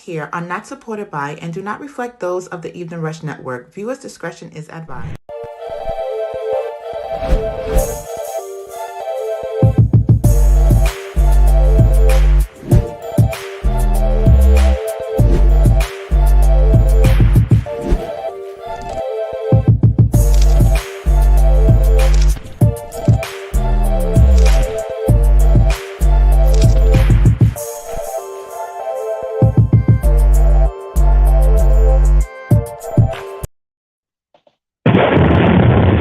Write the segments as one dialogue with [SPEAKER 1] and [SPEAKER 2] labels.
[SPEAKER 1] here are not supported by and do not reflect those of the Evening Rush Network. Viewers' discretion is advised.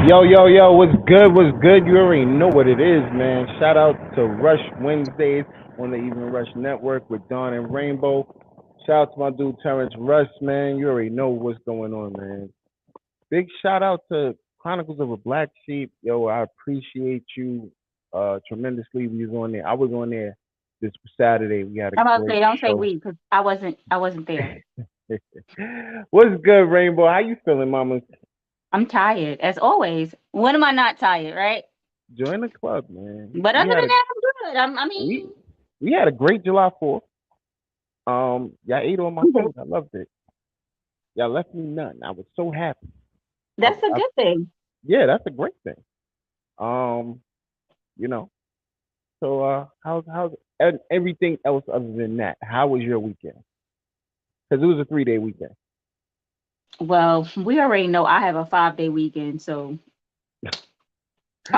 [SPEAKER 2] Yo, what's good? What's good? You already know what it is, man. Shout out to Rush Wednesdays on the Evening Rush Network with Dawn and Rainbow. Shout out to my dude Terrence Rush, man. You already know what's going on, man. Big shout out to Chronicles of a Black Sheep. Yo, I appreciate you tremendously. We was on there. I was on there this Saturday. We had a
[SPEAKER 3] I'm about to
[SPEAKER 2] great
[SPEAKER 3] say, don't say
[SPEAKER 2] show.
[SPEAKER 3] we, because I wasn't there.
[SPEAKER 2] What's good, Rainbow? How you feeling, mama?
[SPEAKER 3] I'm tired, as always. When am I not tired, right?
[SPEAKER 2] Join the club, man.
[SPEAKER 3] But other than that, I'm good. I
[SPEAKER 2] We
[SPEAKER 3] mean,
[SPEAKER 2] we had a great July 4th. Y'all ate on my food. I loved it. Y'all left me none. I was so happy.
[SPEAKER 3] that's a good thing.
[SPEAKER 2] Yeah, that's a great thing. Um, you know. So how's and everything else other than that? How was your weekend? Because it was a 3-day weekend.
[SPEAKER 3] Well, we already know I have a 5-day weekend, so I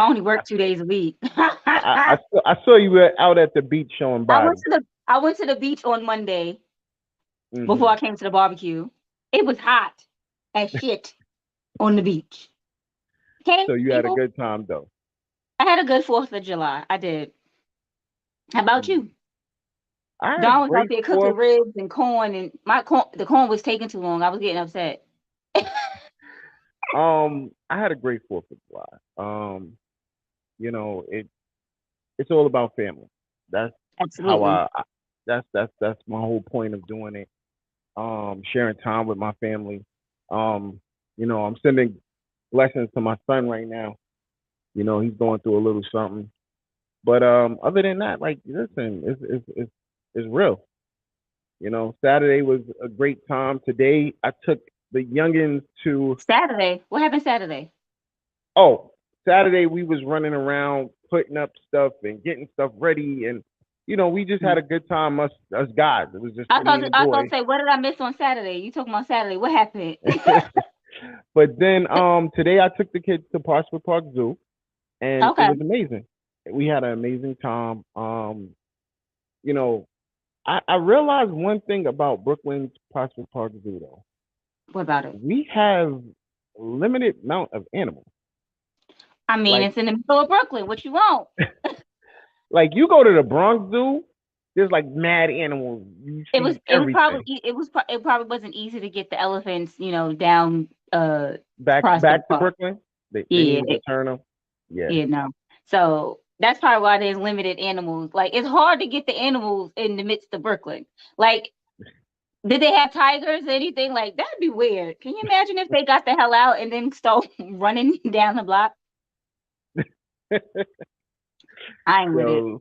[SPEAKER 3] only work 2 days a week.
[SPEAKER 2] I saw you were out at the beach showing body.
[SPEAKER 3] I went to the beach on Monday before
[SPEAKER 2] Mm-hmm.
[SPEAKER 3] I came to the barbecue. It was hot as shit on the beach. Okay,
[SPEAKER 2] So you had a
[SPEAKER 3] people.
[SPEAKER 2] good time though.
[SPEAKER 3] I had a good 4th of July. I did. How about
[SPEAKER 2] Mm.
[SPEAKER 3] you?
[SPEAKER 2] I had a
[SPEAKER 3] Don was out
[SPEAKER 2] great
[SPEAKER 3] there cooking
[SPEAKER 2] 4th.
[SPEAKER 3] ribs and corn, and the corn was taking too long. I was getting upset.
[SPEAKER 2] I had a great 4th of July. It's all about family. That's how
[SPEAKER 3] Absolutely.
[SPEAKER 2] that's my whole point of doing it. Sharing time with my family. I'm sending blessings to my son right now. He's going through a little something. But other than that, like, listen, it's real. Saturday was a great time. Today I took the youngins to.
[SPEAKER 3] Saturday. What happened Saturday?
[SPEAKER 2] Oh, Saturday we was running around putting up stuff and getting stuff ready, and we just had a good time. Us guys. It was just
[SPEAKER 3] I
[SPEAKER 2] for me
[SPEAKER 3] thought
[SPEAKER 2] and the
[SPEAKER 3] I thought
[SPEAKER 2] boy.
[SPEAKER 3] say, what did I miss on Saturday? You talking about Saturday? What happened?
[SPEAKER 2] But then today I took the kids to Prospect Park Zoo, and it
[SPEAKER 3] Okay.
[SPEAKER 2] was amazing. We had an amazing time. You know, I realized one thing about Brooklyn's Prospect Park Zoo though.
[SPEAKER 3] What about it?
[SPEAKER 2] We have a limited amount of animals.
[SPEAKER 3] I mean,
[SPEAKER 2] Like
[SPEAKER 3] it's in the middle of Brooklyn. What you want?
[SPEAKER 2] like you go to the Bronx Zoo, there's like mad animals. You
[SPEAKER 3] It was
[SPEAKER 2] see
[SPEAKER 3] it was probably
[SPEAKER 2] everything.
[SPEAKER 3] it probably wasn't easy to get the elephants, down
[SPEAKER 2] Back
[SPEAKER 3] Prospect
[SPEAKER 2] to
[SPEAKER 3] Park.
[SPEAKER 2] Brooklyn, they
[SPEAKER 3] Yeah,
[SPEAKER 2] needed to turn them. Yeah.
[SPEAKER 3] no. So that's probably why there's limited animals. Like it's hard to get the animals in the midst of Brooklyn. Like, did they have tigers or anything? Like that'd be weird. Can you imagine if they got the hell out and then start running down the block? I ain't with it.
[SPEAKER 2] So,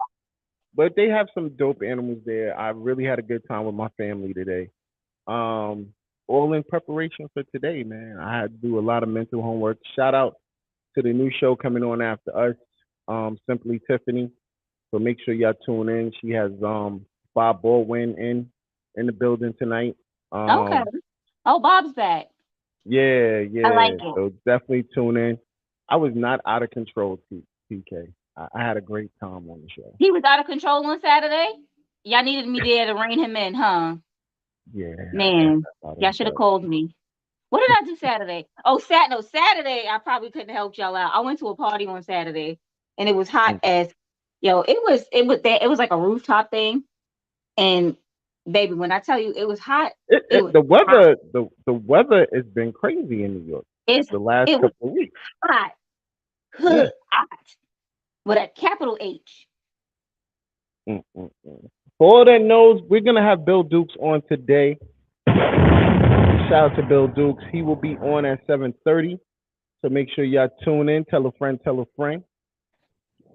[SPEAKER 2] but they have some dope animals there. I really had a good time with my family today. Um, all in preparation for today, man. I had to do a lot of mental homework. Shout out to the new show coming on after us, Simply Tiffany. So make sure y'all tune in. She has Bob Baldwin in the building tonight.
[SPEAKER 3] Okay. Oh, Bob's back.
[SPEAKER 2] Yeah,
[SPEAKER 3] I like
[SPEAKER 2] yeah.
[SPEAKER 3] it.
[SPEAKER 2] So definitely tune in. I was not out of control, TK. I had a great time on the show.
[SPEAKER 3] He was out of control on Saturday. Y'all needed me there to rein him in, huh?
[SPEAKER 2] Yeah, I
[SPEAKER 3] Man,
[SPEAKER 2] got out of
[SPEAKER 3] y'all should have
[SPEAKER 2] control.
[SPEAKER 3] called me. What did I do Saturday? Oh, Saturday I probably couldn't help y'all out. I went to a party on Saturday, and it was hot
[SPEAKER 2] Mm.
[SPEAKER 3] as it was like a rooftop thing, and baby, when I tell you it was hot, it was
[SPEAKER 2] The
[SPEAKER 3] hot.
[SPEAKER 2] weather has been crazy in New York
[SPEAKER 3] It's
[SPEAKER 2] the last
[SPEAKER 3] it was
[SPEAKER 2] couple of weeks.
[SPEAKER 3] hot,
[SPEAKER 2] Yeah.
[SPEAKER 3] hot with a capital H.
[SPEAKER 2] Mm. For all that knows, we're gonna have Bill Dukes on today. Shout out to Bill Dukes. He will be on at 7:30. So make sure y'all tune in. Tell a friend. Tell a friend.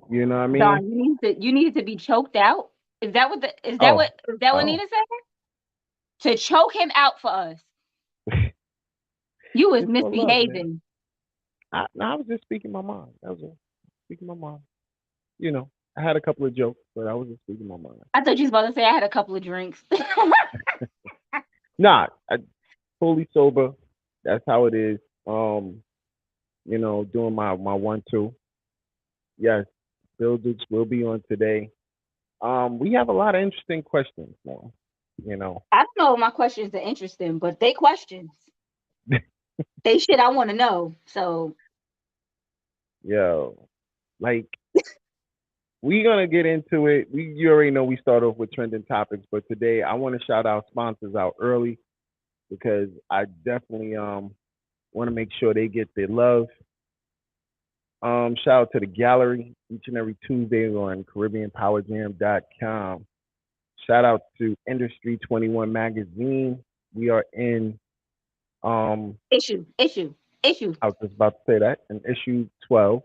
[SPEAKER 2] You know what I mean?
[SPEAKER 3] Don, you needed to be choked out. Is that what
[SPEAKER 2] Oh,
[SPEAKER 3] Nina said? to choke him out for us. You was
[SPEAKER 2] It's for love, man.
[SPEAKER 3] misbehaving.
[SPEAKER 2] I was just speaking my mind. That was all. Speaking my mind. You know, I had a couple of jokes, but I was just speaking my mind.
[SPEAKER 3] I thought you was about to say I had a couple of drinks.
[SPEAKER 2] Nah, I fully sober. That's how it is. Doing my 1-2. Yes, Bill Dukes will be on today. We have a lot of interesting questions now. You know,
[SPEAKER 3] I don't know if my questions are interesting, but they questions. They shit I want to know. So
[SPEAKER 2] yo, like we gonna get into it. You already know we start off with trending topics, but today I want to shout our sponsors out early because I definitely want to make sure they get their love. Shout out to the gallery each and every Tuesday on CaribbeanPowerJam.com. Shout out to Industry 21 Magazine. We are in
[SPEAKER 3] issue.
[SPEAKER 2] I was just about to say that in issue 12.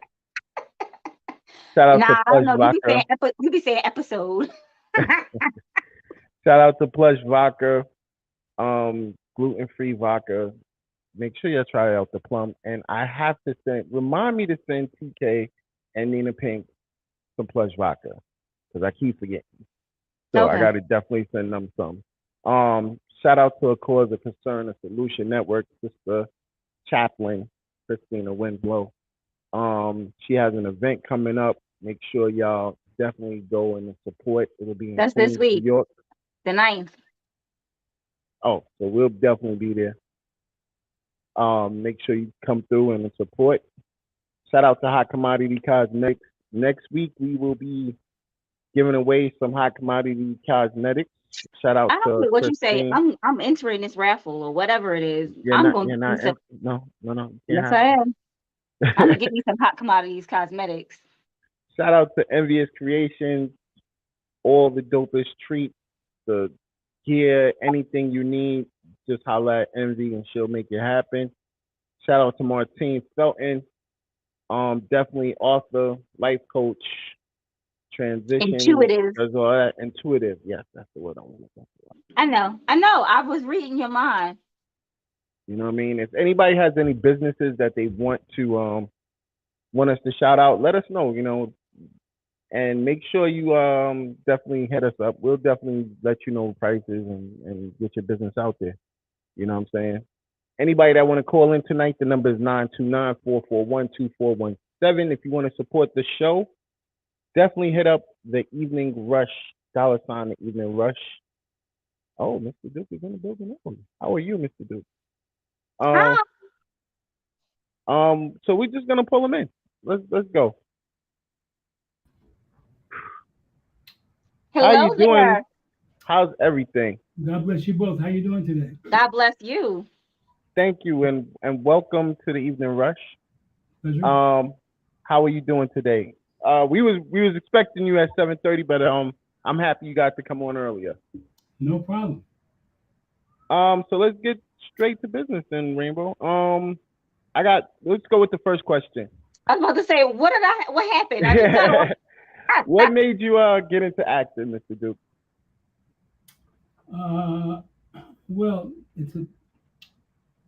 [SPEAKER 2] Shout out to
[SPEAKER 3] Nah, I don't
[SPEAKER 2] Plush
[SPEAKER 3] know.
[SPEAKER 2] Vodka.
[SPEAKER 3] You be saying episode.
[SPEAKER 2] Shout out to Plush Vodka. Gluten free vodka. Make sure you try out the plum. And I have to remind me to send TK and Nina Pink some Plush Vodka because I keep forgetting. So I
[SPEAKER 3] Okay.
[SPEAKER 2] got to definitely send them some. Shout out to a cause of concern, a solution network, Sister Chaplain, Christina Winslow. She has an event coming up. Make sure y'all definitely go and support. It'll be in
[SPEAKER 3] That's this
[SPEAKER 2] Queens, New
[SPEAKER 3] week,
[SPEAKER 2] York.
[SPEAKER 3] the 9th.
[SPEAKER 2] Oh, so we'll definitely be there. Make sure you come through and support. Shout out to Hot Commodity Cosmetics. Next week we will be giving away some hot commodity cosmetics. Shout out
[SPEAKER 3] I don't
[SPEAKER 2] to
[SPEAKER 3] care what you say.
[SPEAKER 2] Christine.
[SPEAKER 3] I'm entering this raffle or whatever it is.
[SPEAKER 2] You're
[SPEAKER 3] I'm
[SPEAKER 2] not.
[SPEAKER 3] gonna
[SPEAKER 2] You're
[SPEAKER 3] get me
[SPEAKER 2] not.
[SPEAKER 3] some.
[SPEAKER 2] No. You can't
[SPEAKER 3] Yes,
[SPEAKER 2] have
[SPEAKER 3] I am. I'm gonna
[SPEAKER 2] it.
[SPEAKER 3] get me some hot commodities cosmetics.
[SPEAKER 2] Shout out to Envious Creations. All the dopest treats, the gear, anything you need. Just holla at Envy and she'll make it happen. Shout out to Martine Felton. Definitely author, life coach, transition,
[SPEAKER 3] Intuitive.
[SPEAKER 2] does all that. Intuitive. Yes, that's the word I want to say.
[SPEAKER 3] I know. I know. I was reading your mind.
[SPEAKER 2] You know what I mean? If anybody has any businesses that they want us to shout out, let us know, and make sure you definitely hit us up. We'll definitely let you know prices and get your business out there. You know what I'm saying? Anybody that want to call in tonight, the number is 929-441-2417. If you want to support the show, definitely hit up the Evening Rush, $ the Evening Rush. Oh, Mr. Duke is in the building. How are you, Mr. Duke?
[SPEAKER 3] Hi.
[SPEAKER 2] So we're just gonna pull him in. Let's go. How you
[SPEAKER 3] Hello
[SPEAKER 2] doing?
[SPEAKER 3] there.
[SPEAKER 2] How's everything?
[SPEAKER 4] God bless you both. How you doing today?
[SPEAKER 3] God bless you.
[SPEAKER 2] Thank you and welcome to the Evening Rush.
[SPEAKER 4] Pleasure.
[SPEAKER 2] How are you doing today? We was expecting you at 7:30, but I'm happy you got to come on earlier.
[SPEAKER 4] No problem.
[SPEAKER 2] So let's get straight to business then, Rainbow. Let's go with the first question.
[SPEAKER 3] I was about to say, what happened? I just got off.
[SPEAKER 2] What made you get into acting, Mr. Duke?
[SPEAKER 4] Well, it's a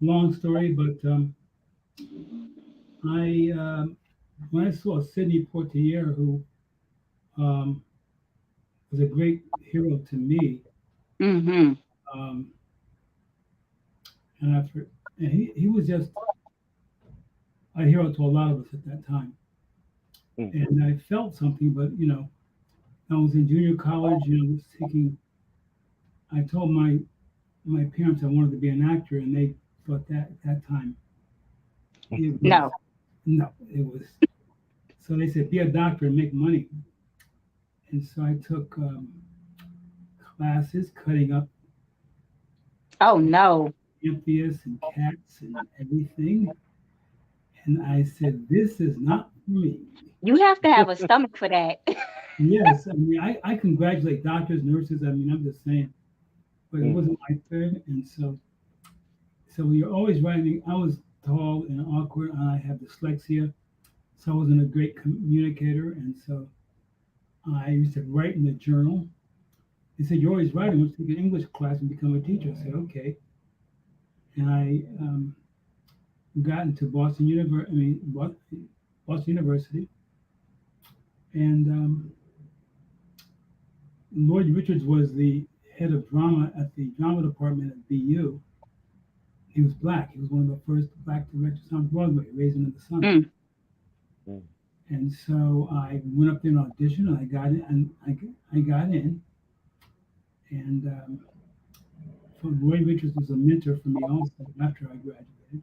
[SPEAKER 4] long story, but I when I saw Sidney Poitier, who um, was a great hero to me,
[SPEAKER 3] Mm-hmm.
[SPEAKER 4] um, and after and he was just a hero to a lot of us at that time,
[SPEAKER 2] Mm.
[SPEAKER 4] and I felt something. But I was in junior college, I was taking. I told my parents I wanted to be an actor, and they thought that at that time it was
[SPEAKER 3] No.
[SPEAKER 4] no, it was. So they said, be a doctor and make money. And so I took classes cutting up
[SPEAKER 3] Oh no.
[SPEAKER 4] amphibians and cats and everything. And I said, this is not for me.
[SPEAKER 3] You have to have a stomach for that.
[SPEAKER 4] Yes, I mean, I congratulate doctors, nurses. I mean, I'm just saying, but it wasn't my thing. And so you're always writing. I was tall and awkward, and I have dyslexia. So I wasn't a great communicator. And so I used to write in the journal. He said, "You're always writing. Let's take an English class and become a teacher." I said, "Okay." And I got into Boston University, and Lloyd Richards was the head of drama at the drama department at BU. He was black. He was one of the first black directors on Broadway, Raisin in the Sun.
[SPEAKER 3] Mm.
[SPEAKER 2] Mm.
[SPEAKER 4] And so I went up there and auditioned, and I got in. And I got in, and so Lloyd Richards was a mentor for me also after I graduated.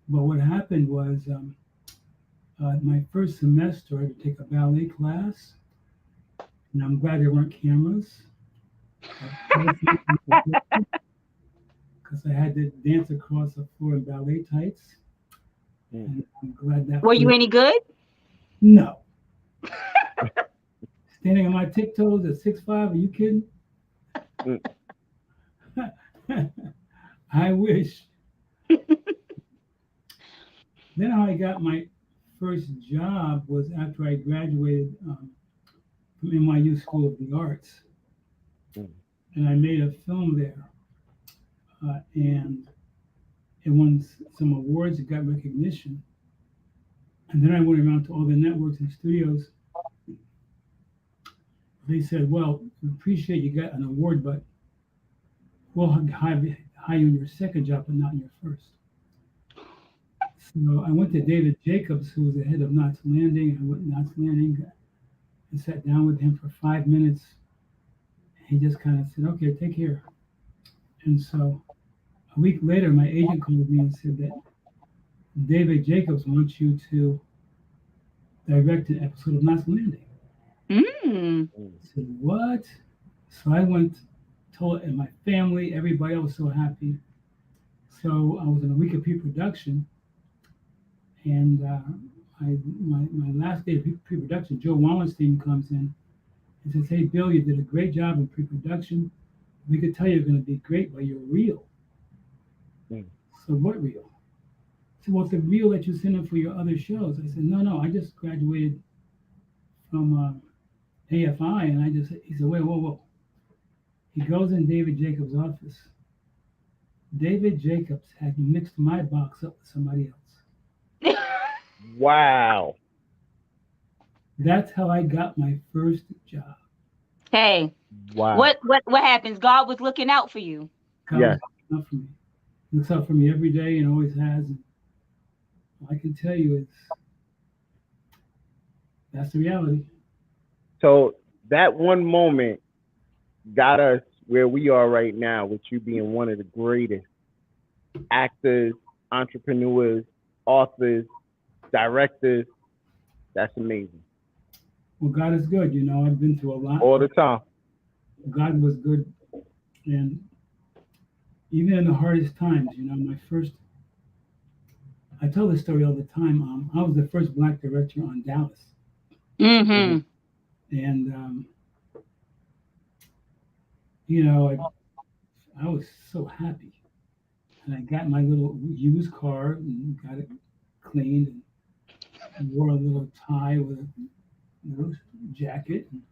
[SPEAKER 4] But what happened was my first semester, I had to take a ballet class, and I'm glad there weren't cameras because I had to dance across the floor in ballet tights.
[SPEAKER 2] Mm.
[SPEAKER 4] And I'm glad that.
[SPEAKER 3] Were you any good?
[SPEAKER 4] No. Standing on my tiptoes at 6'5", are you kidding?
[SPEAKER 2] Mm.
[SPEAKER 4] I wish. Then how I got my first job was after I graduated from NYU School of the Arts.
[SPEAKER 2] Mm.
[SPEAKER 4] And I made a film there. And it won some awards, it got recognition. And then I went around to all the networks and studios. They said, "Well, we appreciate you got an award, but we'll hire you in your second job, but not in your first." So I went to David Jacobs, who was the head of Knots Landing. I went to Knots Landing and sat down with him for 5 minutes. He just kind of said, "Okay, take care." And so a week later, my agent called me and said that David Jacobs wants you to direct an episode of Knots Landing.
[SPEAKER 3] Mm.
[SPEAKER 4] I said, "What?" So I went, told and my family, everybody. I was so happy. So I was in a week of pre-production, and my last day of pre-production, Joe Wallenstein comes in and says, "Hey, Bill, you did a great job in pre-production. We could tell you're going to be great, but you're real."
[SPEAKER 2] Mm.
[SPEAKER 4] So what real? So what's the real that you send in for your other shows? I said, no, I just graduated from AFI, and he said, "Wait, whoa." He goes in David Jacobs' office. David Jacobs had mixed my box up with somebody else.
[SPEAKER 2] Wow.
[SPEAKER 4] That's how I got my first job.
[SPEAKER 3] Hey,
[SPEAKER 2] Wow.
[SPEAKER 3] what happens? God was looking out for you.
[SPEAKER 4] God
[SPEAKER 2] Yes.
[SPEAKER 4] was looking out for me. He looks out for me every day and always has. And all I can tell you is that's the reality.
[SPEAKER 2] So that one moment got us where we are right now, with you being one of the greatest actors, entrepreneurs, authors, directors. That's amazing.
[SPEAKER 4] Well, God is good. You know, I've been through a lot.
[SPEAKER 2] All the time.
[SPEAKER 4] God was good. And even in the hardest times, you know, I tell this story all the time. I was the first black director on Dallas.
[SPEAKER 3] Mm-hmm.
[SPEAKER 4] And, you know, I was so happy. And I got my little used car and got it cleaned and wore a little tie with a little jacket and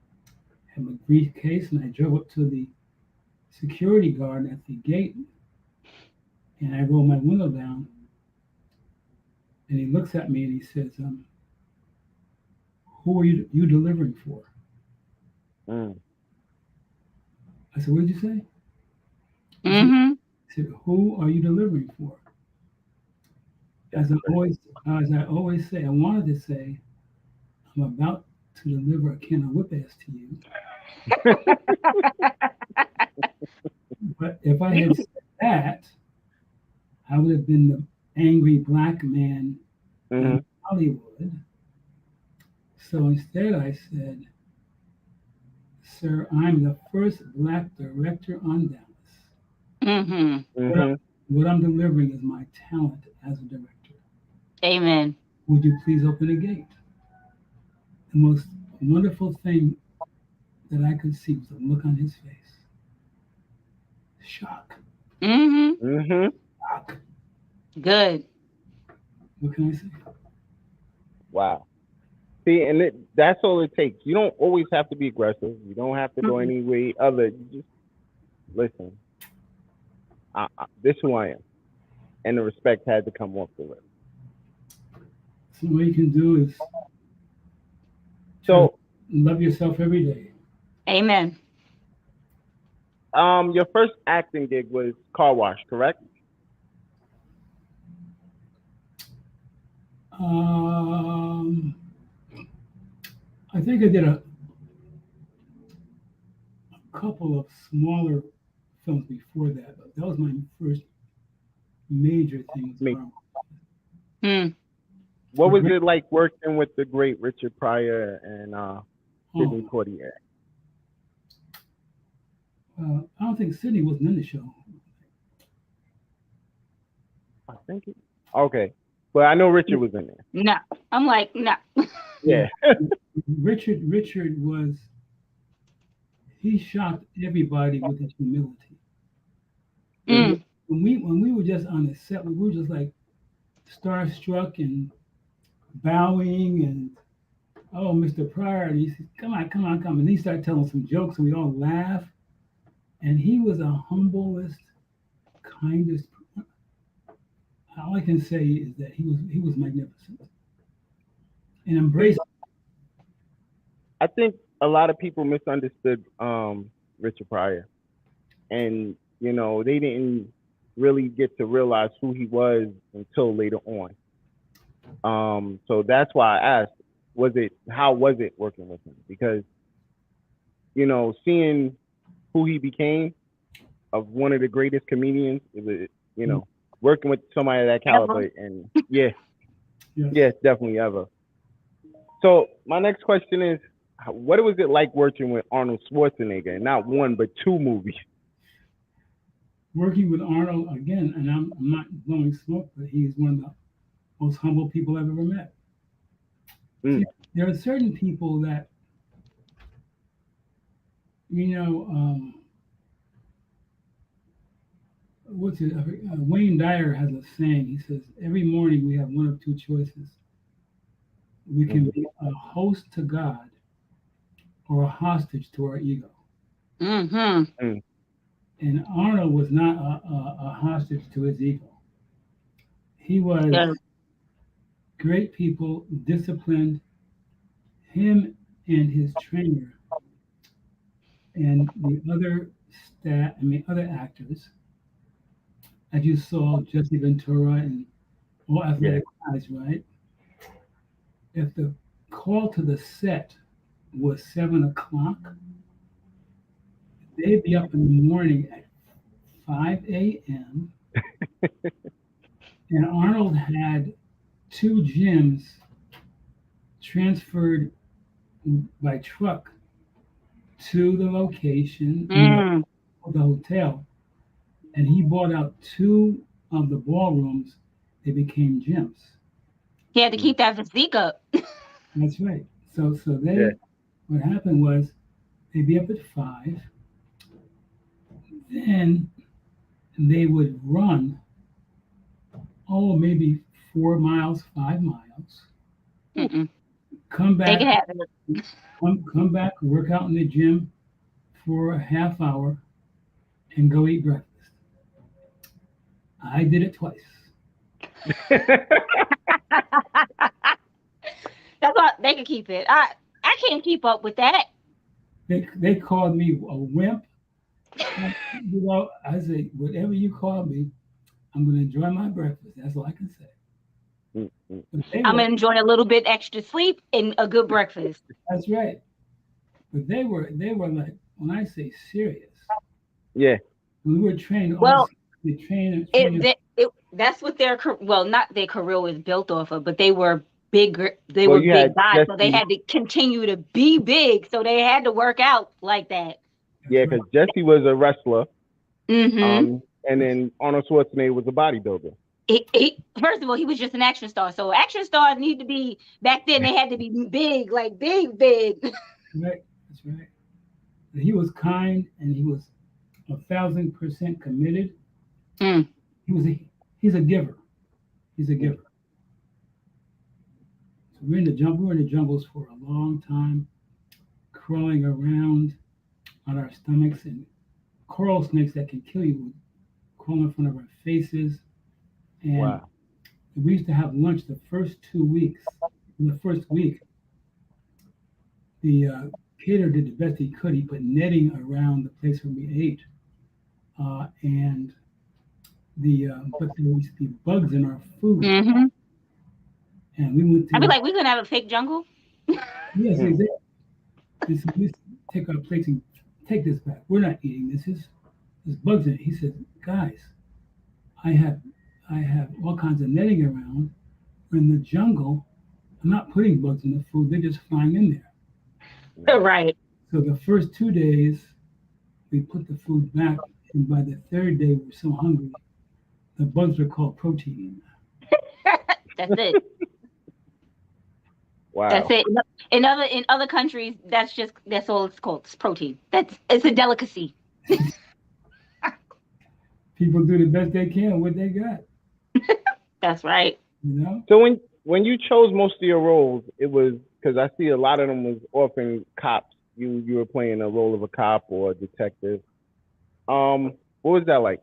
[SPEAKER 4] had my briefcase. And I drove up to the security guard at the gate, and I rolled my window down. And he looks at me and he says, "Who are you delivering for?"
[SPEAKER 2] Mm.
[SPEAKER 4] I said, "What did you say?"
[SPEAKER 3] Mm-hmm.
[SPEAKER 4] He said, "Who are you delivering for?" As I always say, I wanted to say, "I'm about to deliver a can of whip ass to you." But if I had said that, I would have been the angry black man
[SPEAKER 2] Mm-hmm.
[SPEAKER 4] in Hollywood. So instead I said, "Sir, I'm the first black director on Dallas.
[SPEAKER 3] Mm-hmm.
[SPEAKER 2] Mm-hmm.
[SPEAKER 4] What I'm delivering is my talent as a director.
[SPEAKER 3] Amen.
[SPEAKER 4] Would you please open the gate?" The most wonderful thing that I could see was the look on his face. Shock.
[SPEAKER 3] Mm-hmm.
[SPEAKER 2] Mm-hmm.
[SPEAKER 4] Shock.
[SPEAKER 3] Good.
[SPEAKER 4] What can I say?
[SPEAKER 2] Wow. See, and that's all it takes. You don't always have to be aggressive. You don't have to go
[SPEAKER 3] Mhm.
[SPEAKER 2] any way other. You just listen. This is who I am, and the respect had to come off the lip.
[SPEAKER 4] So what you can do is try to
[SPEAKER 2] So,
[SPEAKER 4] love yourself every day.
[SPEAKER 3] Amen.
[SPEAKER 2] your first acting gig was car wash, correct?
[SPEAKER 4] Um, I think I did a couple of smaller films before that, but that was my first major thing was
[SPEAKER 2] Me.
[SPEAKER 4] car.
[SPEAKER 3] Mm.
[SPEAKER 2] What was it like working with the great Richard Pryor and Sidney
[SPEAKER 4] Oh,
[SPEAKER 2] Poitier?
[SPEAKER 4] I don't think Sydney wasn't in the show.
[SPEAKER 2] I think it. Okay, but I know Richard was in there.
[SPEAKER 3] No. I'm like, no.
[SPEAKER 2] Yeah.
[SPEAKER 4] Richard was he shocked everybody with his humility.
[SPEAKER 2] Mm-hmm.
[SPEAKER 3] Mm.
[SPEAKER 4] When we were just on the set, we were just like starstruck and bowing and oh, Mr. Pryor, and he said, come on, come on, come on. And he started telling some jokes and we all laughed. And he was the humblest, kindest. All I can say is that he was magnificent and
[SPEAKER 2] See,
[SPEAKER 4] embraced.
[SPEAKER 2] I think a lot of people misunderstood Richard Pryor, and they didn't really get to realize who he was until later on. So that's why I asked, how was it working with him? Because seeing who he became of one of the greatest comedians, working with somebody of that
[SPEAKER 3] Ever.
[SPEAKER 2] caliber, and yeah,
[SPEAKER 4] Yes.
[SPEAKER 2] yes, definitely ever. So my next question is, what was it like working with Arnold Schwarzenegger? Not one, but two movies.
[SPEAKER 4] Working with Arnold again, and I'm not blowing smoke, but he's one of the most humble people I've ever met.
[SPEAKER 2] Mm.
[SPEAKER 4] See, there are certain people that, you know, what's it? Wayne Dyer has a saying. He says, every morning we have one of two choices. We can be a host to God or a hostage to our ego.
[SPEAKER 3] Mm-hmm.
[SPEAKER 2] Mm.
[SPEAKER 4] And Arnold was not a hostage to his ego. He was
[SPEAKER 3] Yeah.
[SPEAKER 4] great people, disciplined. Him and his trainer and the other other actors, as you saw, Jesse Ventura and all
[SPEAKER 2] Yeah.
[SPEAKER 4] athletic guys, right? If the call to the set was 7 o'clock, they'd be up in the morning at 5 a.m. And Arnold had two gyms transferred by truck to the location,
[SPEAKER 3] Mm.
[SPEAKER 4] the hotel, and he bought out two of the ballrooms. They became gyms.
[SPEAKER 3] He had to
[SPEAKER 2] Mm.
[SPEAKER 3] keep that physique up.
[SPEAKER 4] That's right. So
[SPEAKER 2] Yeah.
[SPEAKER 4] what happened was they'd be up at 5, then they would run, maybe 4 miles, 5 miles,
[SPEAKER 3] Mm-mm.
[SPEAKER 4] come
[SPEAKER 3] They
[SPEAKER 4] back,
[SPEAKER 3] could have it.
[SPEAKER 4] come back, work out in the gym for a half hour, and go eat breakfast. I did it twice.
[SPEAKER 3] That's why they could keep it. I can't keep up with that.
[SPEAKER 4] They called me a wimp. I say, whatever you call me, I'm going to enjoy my breakfast. That's all I can say.
[SPEAKER 2] Mm, mm.
[SPEAKER 4] But they
[SPEAKER 3] I'm
[SPEAKER 4] were,
[SPEAKER 3] enjoying a little bit extra sleep and a good breakfast.
[SPEAKER 4] that's right. But they were like, when I say serious,
[SPEAKER 2] Yeah.
[SPEAKER 4] we were trained
[SPEAKER 3] Well,
[SPEAKER 4] also. The trainer.
[SPEAKER 3] that's what well, not their career was built off of, but they were bigger. They
[SPEAKER 2] Well,
[SPEAKER 3] were
[SPEAKER 2] you
[SPEAKER 3] big
[SPEAKER 2] had
[SPEAKER 3] guys, so they
[SPEAKER 2] Jesse.
[SPEAKER 3] had to continue to be big. So they had to work out like that.
[SPEAKER 4] That's
[SPEAKER 2] Yeah,
[SPEAKER 4] right.
[SPEAKER 2] because Jesse was a wrestler.
[SPEAKER 3] Mm-hmm.
[SPEAKER 2] And then Arnold Schwarzenegger was a bodybuilder.
[SPEAKER 3] First of all, he was just an action star. So action stars need to be back then. They had to be big, like big, big.
[SPEAKER 4] That's right. That's right. And he was kind and he was 1,000% committed.
[SPEAKER 3] Mm.
[SPEAKER 4] He's a giver. He's a giver. So we're in the jungle. We were in the jungles for a long time, crawling around on our stomachs, and coral snakes that can kill you would crawl in front of our faces. And
[SPEAKER 2] Wow.
[SPEAKER 4] we used to have lunch the first 2 weeks. In the first week, the caterer did the best he could. He put netting around the place where we ate, and but there used to be bugs in our food,
[SPEAKER 3] Mm-hmm.
[SPEAKER 4] and we went
[SPEAKER 3] I'd be
[SPEAKER 4] to
[SPEAKER 3] like, we gonna have a fake jungle.
[SPEAKER 4] yes,
[SPEAKER 2] Mm.
[SPEAKER 4] exactly. And so we used to take our plates and take this back. We're not eating this. There's bugs in it. He said, guys, I have all kinds of netting around. We're in the jungle. I'm not putting bugs in the food. They're just flying in there.
[SPEAKER 3] Right.
[SPEAKER 4] So the first 2 days, we put the food back, and by the third day, we were so hungry. The bugs were called protein.
[SPEAKER 3] That's it.
[SPEAKER 2] Wow.
[SPEAKER 3] That's it. In other countries, that's all it's called. It's protein. It's a delicacy.
[SPEAKER 4] People do the best they can with what they got.
[SPEAKER 3] That's right.
[SPEAKER 4] You know.
[SPEAKER 2] So when you chose most of your roles, it was because I see a lot of them was often cops. You were playing a role of a cop or a detective. What was that like?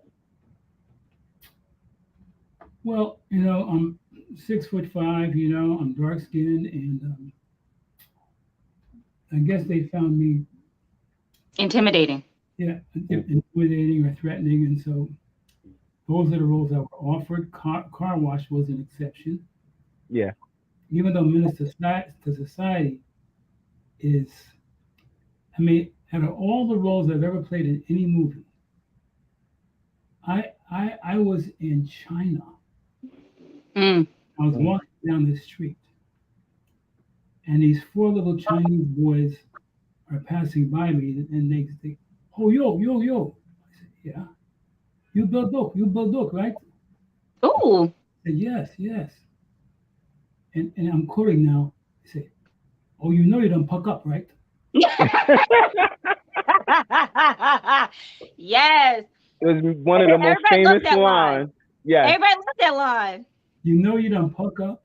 [SPEAKER 4] Well, I'm 6'5". I'm dark skinned, and I guess they found me,
[SPEAKER 3] Intimidating.
[SPEAKER 4] intimidating or threatening, and so those are the roles that were offered. Car wash was an exception.
[SPEAKER 2] Yeah.
[SPEAKER 4] Even though Menace to Society is, out of all the roles I've ever played in any movie, I was in China.
[SPEAKER 3] Mm.
[SPEAKER 4] I was walking down the street, and these 4 little Chinese boys are passing by me, and they say, "Oh, yo, yo, yo." I said, "Yeah, you Bilduk, right?"
[SPEAKER 3] Ooh.
[SPEAKER 4] I said, "Yes, yes." And I'm quoting now. I say, "Oh, you know you don't puck up, right?"
[SPEAKER 3] Yes.
[SPEAKER 2] It was one of the most
[SPEAKER 3] Everybody loves
[SPEAKER 2] famous
[SPEAKER 3] that
[SPEAKER 2] lines.
[SPEAKER 3] line.
[SPEAKER 2] Yes.
[SPEAKER 3] Everybody loves that line.
[SPEAKER 4] You know you don't puck up.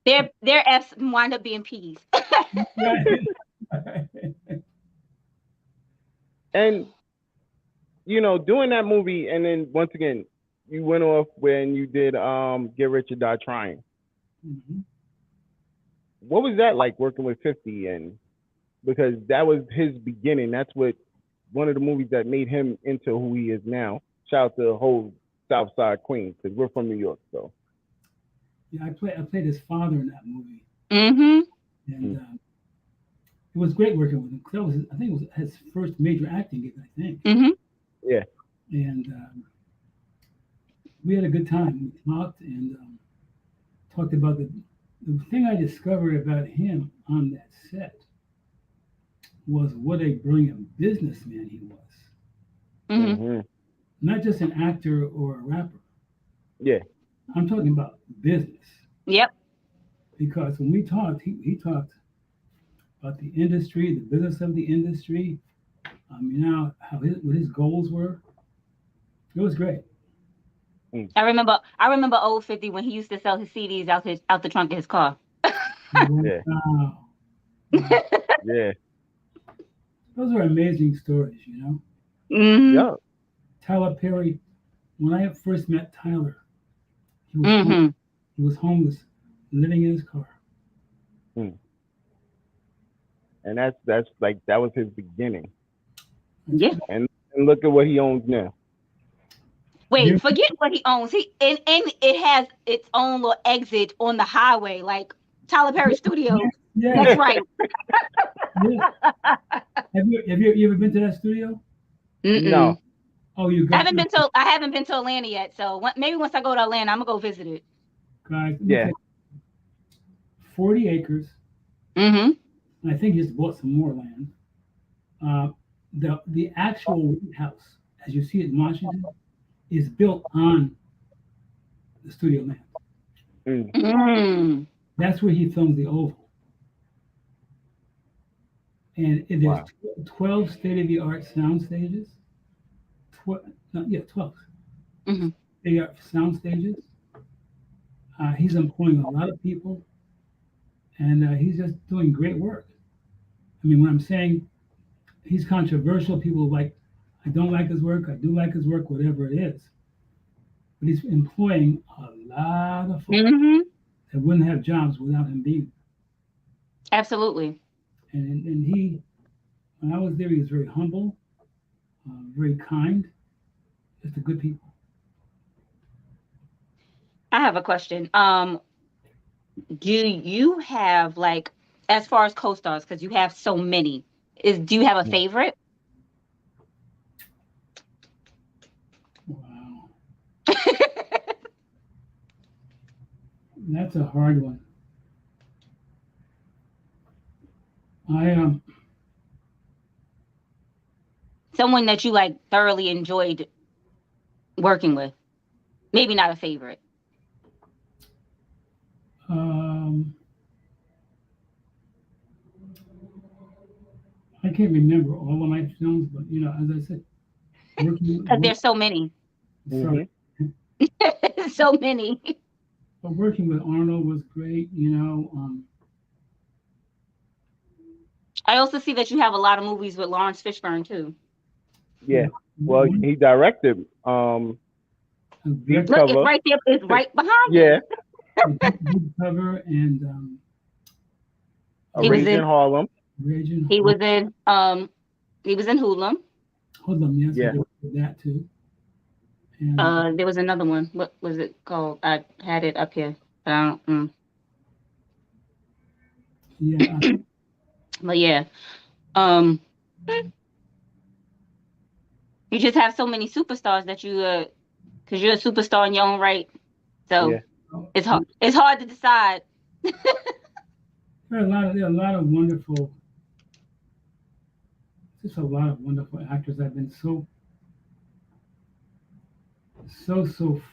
[SPEAKER 3] Their F's wind up being P's.
[SPEAKER 2] And doing that movie, and then once again, you went off when you did Get Rich or Die Trying.
[SPEAKER 4] Mm-hmm.
[SPEAKER 2] What was that like working with 50? And because that was his beginning, that's what one of the movies that made him into who he is now. Shout out to the whole South Side Queens, because we're from New York, so.
[SPEAKER 4] Yeah, I played his father in that movie,
[SPEAKER 3] Mm-hmm.
[SPEAKER 4] and it was great working with him, because I think it was his first major acting gig. I think.
[SPEAKER 3] Mm-hmm.
[SPEAKER 2] Yeah.
[SPEAKER 4] And we had a good time. We talked and talked about the thing I discovered about him on that set was what a brilliant businessman he was.
[SPEAKER 3] Mm-hmm.
[SPEAKER 2] Mm-hmm.
[SPEAKER 4] Not just an actor or a rapper.
[SPEAKER 2] Yeah.
[SPEAKER 4] I'm talking about business.
[SPEAKER 3] Yep.
[SPEAKER 4] Because when we talked, he talked about the industry, the business of the industry. What his goals were. It was great.
[SPEAKER 3] I remember old 50 when he used to sell his CDs out the trunk of his car.
[SPEAKER 2] Yeah.
[SPEAKER 4] Wow.
[SPEAKER 2] Yeah.
[SPEAKER 4] Those are amazing stories,
[SPEAKER 3] Mm-hmm.
[SPEAKER 2] Yeah.
[SPEAKER 4] Tyler Perry, when I first met Tyler, he was,
[SPEAKER 3] Mm-hmm.
[SPEAKER 4] he was homeless, living in his car.
[SPEAKER 2] And that's like, that was his beginning.
[SPEAKER 3] Yeah.
[SPEAKER 2] And look at what he owns now.
[SPEAKER 3] Wait, forget what he owns. And it has its own little exit on the highway, like Tyler Perry Studios.
[SPEAKER 4] Yeah.
[SPEAKER 3] That's right.
[SPEAKER 4] Yeah. Have you ever been to that studio?
[SPEAKER 3] Mm-mm.
[SPEAKER 2] No.
[SPEAKER 4] Oh, you
[SPEAKER 3] I
[SPEAKER 4] got
[SPEAKER 3] haven't been to Atlanta yet, so maybe once I go to Atlanta, I'm gonna go visit it.
[SPEAKER 4] guys.
[SPEAKER 2] Yeah.
[SPEAKER 4] 40 acres.
[SPEAKER 3] Mm-hmm.
[SPEAKER 4] And I think he just bought some more land. The actual White House, as you see it in Washington, is built on the studio land.
[SPEAKER 3] Mm.
[SPEAKER 4] That's where he filmed The Oval. And there's
[SPEAKER 2] Wow.
[SPEAKER 4] 12 state-of-the-art sound stages. 12.
[SPEAKER 3] Mm-hmm.
[SPEAKER 4] State-of-the-art sound stages. He's employing a lot of people, and he's just doing great work. I mean, when I'm saying he's controversial, people like, I don't like his work, I do like his work, whatever it is. But he's employing a lot of folks
[SPEAKER 3] Mm-hmm.
[SPEAKER 4] that wouldn't have jobs without him being
[SPEAKER 3] Absolutely.
[SPEAKER 4] there. And he, when I was there, he was very humble, very kind, just a good people.
[SPEAKER 3] I have a question. Do you have like, as far as co-stars, because you have so many, do you have a favorite?
[SPEAKER 4] Wow, that's a hard one. I
[SPEAKER 3] Someone that you like thoroughly enjoyed working with? Maybe not a favorite.
[SPEAKER 4] um I can't remember all of my films, but as I said, working
[SPEAKER 3] Because there's so many.
[SPEAKER 4] sorry,
[SPEAKER 3] So many.
[SPEAKER 4] but working with Arnold was great.
[SPEAKER 3] I also see that you have a lot of movies with Lawrence Fishburne too.
[SPEAKER 2] Yeah. Well,
[SPEAKER 4] One,
[SPEAKER 2] he directed Deep
[SPEAKER 3] Look, it's
[SPEAKER 2] Cover.
[SPEAKER 3] right there. It's right behind
[SPEAKER 2] Yeah.
[SPEAKER 4] Deep Cover and
[SPEAKER 2] A
[SPEAKER 3] He was
[SPEAKER 2] Rage in
[SPEAKER 3] in.
[SPEAKER 2] Harlem.
[SPEAKER 4] Raging
[SPEAKER 3] He
[SPEAKER 4] Heart.
[SPEAKER 3] was in. He was in Hoodlum.
[SPEAKER 4] Hold on, yes, I
[SPEAKER 2] Yeah.
[SPEAKER 4] did that too. And
[SPEAKER 3] There was another one. What was it called? I had it up here. But I don't.
[SPEAKER 4] yeah,
[SPEAKER 3] But yeah. Um, you just have so many superstars that you because you're a superstar in your own right. So
[SPEAKER 2] Yeah.
[SPEAKER 3] it's hard. It's hard to decide.
[SPEAKER 4] there are a lot of wonderful, just a lot of wonderful actors. I've been so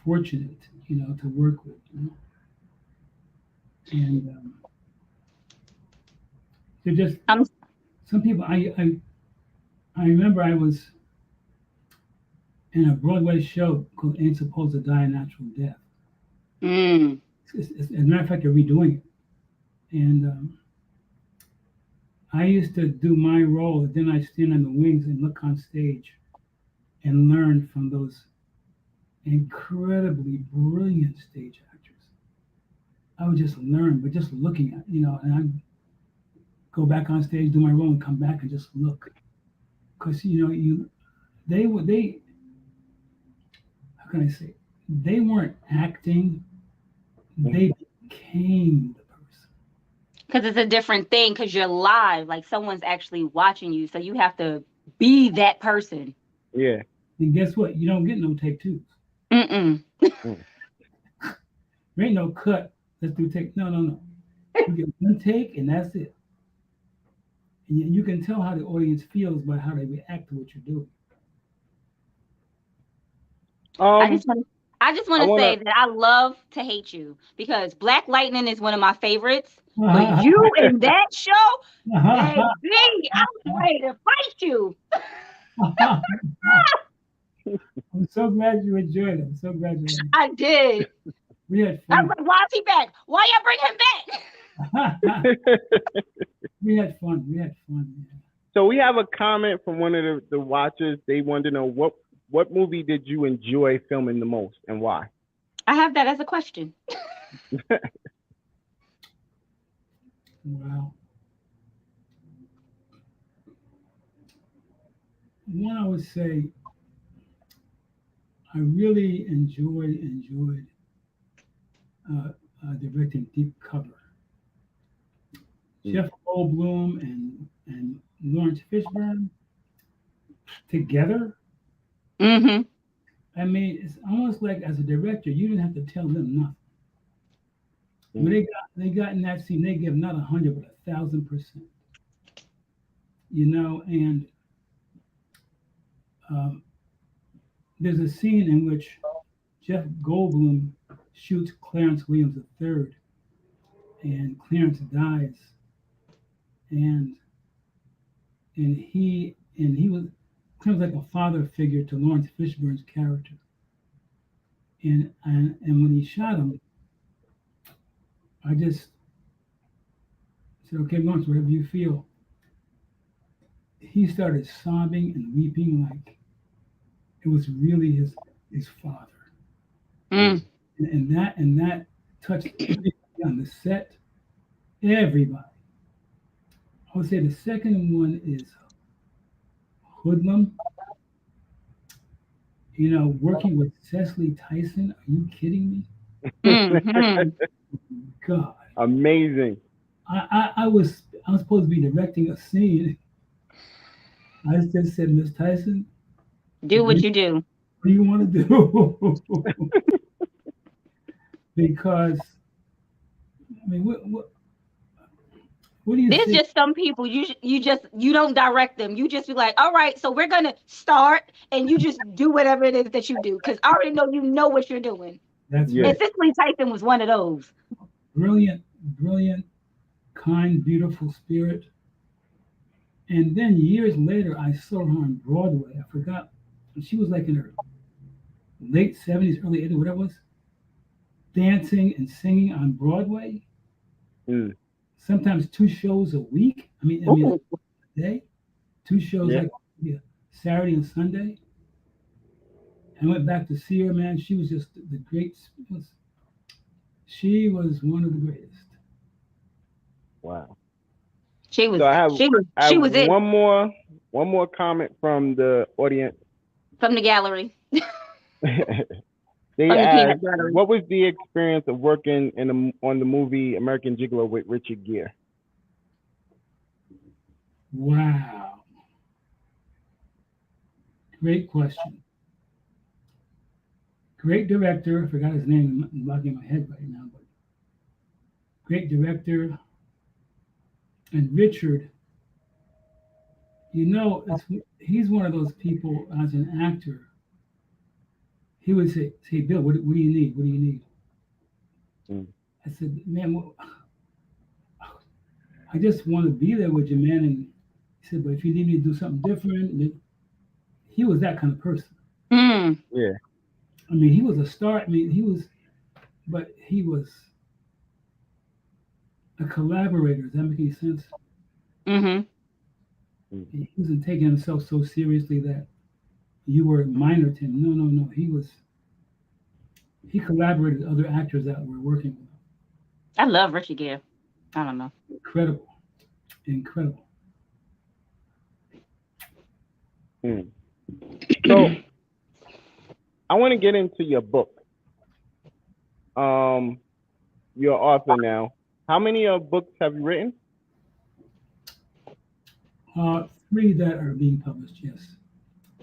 [SPEAKER 4] fortunate, to work with. And they're just
[SPEAKER 3] I'm.
[SPEAKER 4] some people. I remember I was in a Broadway show called "Ain't Supposed to Die a Natural Death."
[SPEAKER 3] Mm,
[SPEAKER 4] As a matter of fact, they're redoing it, and I used to do my role, and then I stand on the wings and look on stage and learn from those incredibly brilliant stage actors. I would just learn, but just looking at, and I go back on stage, do my role, and come back and just look, because they how can I say, they weren't acting, they became the person.
[SPEAKER 3] because it's a different thing. Because you're live. Like someone's actually watching you, so you have to be that person.
[SPEAKER 2] Yeah.
[SPEAKER 4] And guess what? You don't get no take twos.
[SPEAKER 3] Mm-mm.
[SPEAKER 2] Mm.
[SPEAKER 4] There ain't no cut. Let's do take. No, no, no. You get one take, and that's it. And you can tell how the audience feels by how they react to what you're doing.
[SPEAKER 3] I
[SPEAKER 2] Um.
[SPEAKER 3] just want. I just
[SPEAKER 2] I
[SPEAKER 3] want to
[SPEAKER 2] wanna.
[SPEAKER 3] say that I love to hate you because Black Lightning is one of my favorites. But you in that show, baby, I was ready to fight you.
[SPEAKER 4] I'm so glad you enjoyed it. I'm so glad you enjoyed it.
[SPEAKER 3] I did.
[SPEAKER 4] We had
[SPEAKER 3] I was
[SPEAKER 4] fun.
[SPEAKER 3] like, why is he back? Why y'all bring him back?
[SPEAKER 4] We had fun. We had fun. Yeah.
[SPEAKER 2] So we have a comment from one of the watchers. They wanted to know what movie did you enjoy filming the most and why?
[SPEAKER 3] I have that as a question.
[SPEAKER 4] Wow. One, I would say I really enjoyed directing Deep Cover.
[SPEAKER 2] Mm.
[SPEAKER 4] Jeff Goldblum and Lawrence Fishburne together.
[SPEAKER 3] Mm-hmm.
[SPEAKER 4] I mean, it's almost like as a director, you didn't have to tell them nothing. When they got in that scene, they give not 100 but 1,000%. And um, there's a scene in which Jeff Goldblum shoots Clarence Williams III, and Clarence dies, and he was kind of like a father figure to Lawrence Fishburne's character. And when he shot him, I just said, okay, Lawrence, whatever you feel. He started sobbing and weeping like it was really his father.
[SPEAKER 3] Mm.
[SPEAKER 4] And that touched everybody on the set, everybody. I would say the second one is Hoodlum. Working with Cecily Tyson. Are you kidding me?
[SPEAKER 3] Mm-hmm.
[SPEAKER 4] God,
[SPEAKER 2] Amazing.
[SPEAKER 4] I was supposed to be directing a scene. I just said, Miss Tyson,
[SPEAKER 3] Do
[SPEAKER 4] what
[SPEAKER 3] what you do.
[SPEAKER 4] do you want to do? Because I mean, what do you
[SPEAKER 3] There's
[SPEAKER 4] think?
[SPEAKER 3] just some people you don't direct them. You just be like, all right, so we're gonna start, and you just do whatever it is that you do because I already know what you're doing.
[SPEAKER 4] That's
[SPEAKER 2] Yeah.
[SPEAKER 3] And
[SPEAKER 4] right.
[SPEAKER 3] Cicely Tyson was one of those.
[SPEAKER 4] Brilliant, brilliant, kind, beautiful spirit. And then years later, I saw her on Broadway. I forgot. She was like in her late 70s, early 80s, whatever it was, dancing and singing on Broadway.
[SPEAKER 2] Mm.
[SPEAKER 4] Sometimes two shows a week. I mean,
[SPEAKER 3] Ooh,
[SPEAKER 4] a day, two shows
[SPEAKER 2] Yeah.
[SPEAKER 4] like yeah, Saturday and Sunday. I went back to see her, man. She was just the great. She was one of the greatest.
[SPEAKER 2] Wow.
[SPEAKER 3] she was
[SPEAKER 2] So I have
[SPEAKER 3] she was
[SPEAKER 2] I
[SPEAKER 3] she
[SPEAKER 2] have
[SPEAKER 3] was it
[SPEAKER 2] one more comment from the audience.
[SPEAKER 3] from the gallery,
[SPEAKER 2] They
[SPEAKER 3] from the peanut
[SPEAKER 2] asked,
[SPEAKER 3] gallery.
[SPEAKER 2] "What was the experience of working on the movie American Gigolo with Richard Gere?"
[SPEAKER 4] Wow, great question. Great director. I forgot his name. I'm blocking my head right now, but great director. And Richard, he's one of those people as an actor. He would say, Bill, what do you need? What do you need?
[SPEAKER 2] Mm.
[SPEAKER 4] I said, man, I just want to be there with you, man. And he said, but if you need me to do something different, he was that kind of person.
[SPEAKER 3] Mm,
[SPEAKER 2] Yeah.
[SPEAKER 4] I mean, he was a star. I mean, he was a collaborator. Does that make any sense?
[SPEAKER 3] mm-hmm.
[SPEAKER 2] Mm.
[SPEAKER 4] He wasn't taking himself so seriously that you were minor to him. No, no, no. He collaborated with other actors that were working with him.
[SPEAKER 3] I love Richie Gere. I don't know.
[SPEAKER 4] Incredible, incredible.
[SPEAKER 2] Mm. So I want to get into your book. You're an author now. How many books have you written?
[SPEAKER 4] Three that are being published. Yes,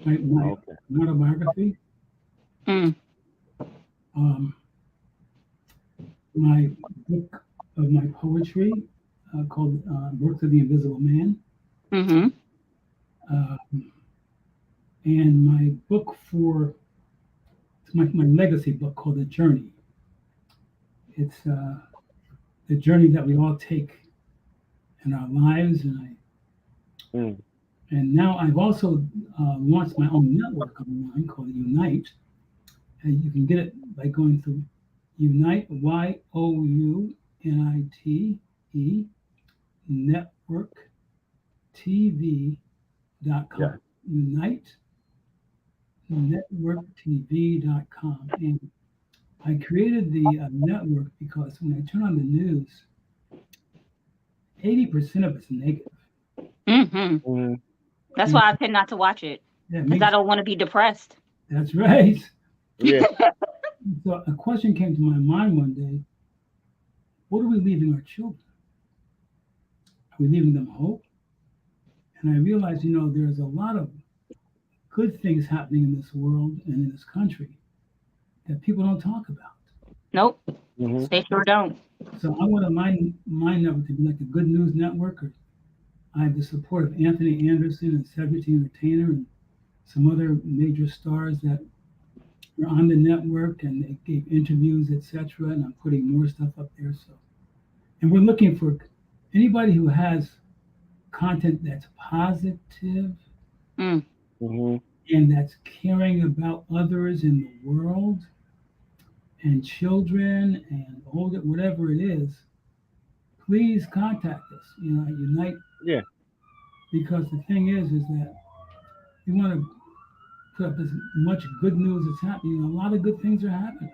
[SPEAKER 4] my
[SPEAKER 2] Okay.
[SPEAKER 4] autobiography,
[SPEAKER 3] Mm,
[SPEAKER 4] um, my book of my poetry called "Works of the Invisible Man,"
[SPEAKER 3] mm-hmm.
[SPEAKER 4] um, and my book for it's my legacy book called "The Journey." It's the journey that we all take in our lives,
[SPEAKER 2] Mm.
[SPEAKER 4] and now I've also launched my own network online called Unite, and you can get it by going through Unite YOUNITE network
[SPEAKER 2] Yeah.
[SPEAKER 4] TV.com. Unite network TV.com. And I created the network because when I turn on the news, 80% of it's negative.
[SPEAKER 3] Mm-hmm.
[SPEAKER 2] Mm.
[SPEAKER 3] That's
[SPEAKER 4] And
[SPEAKER 3] why I tend not to watch it
[SPEAKER 4] yeah,
[SPEAKER 3] because I don't want to be depressed.
[SPEAKER 4] that's right.
[SPEAKER 2] Yeah.
[SPEAKER 4] So a question came to my mind one day: what are we leaving our children? Are we leaving them hope? And I realized, there's a lot of good things happening in this world and in this country that people don't talk about.
[SPEAKER 3] Nope,
[SPEAKER 2] Hmm.
[SPEAKER 3] they sure don't.
[SPEAKER 4] So I want my network to be like a good news network. Or I have the support of Anthony Anderson and Cedric the Entertainer and some other major stars that are on the network and they gave interviews, etc. And I'm putting more stuff up there. So, and we're looking for anybody who has content that's positive
[SPEAKER 3] Mm,
[SPEAKER 2] Hmm.
[SPEAKER 4] and that's caring about others in the world and children and older, whatever it is. please contact us. At Unite,
[SPEAKER 2] Yeah.
[SPEAKER 4] because the thing is that we want to put up as much good news as happening. A lot of good things are happening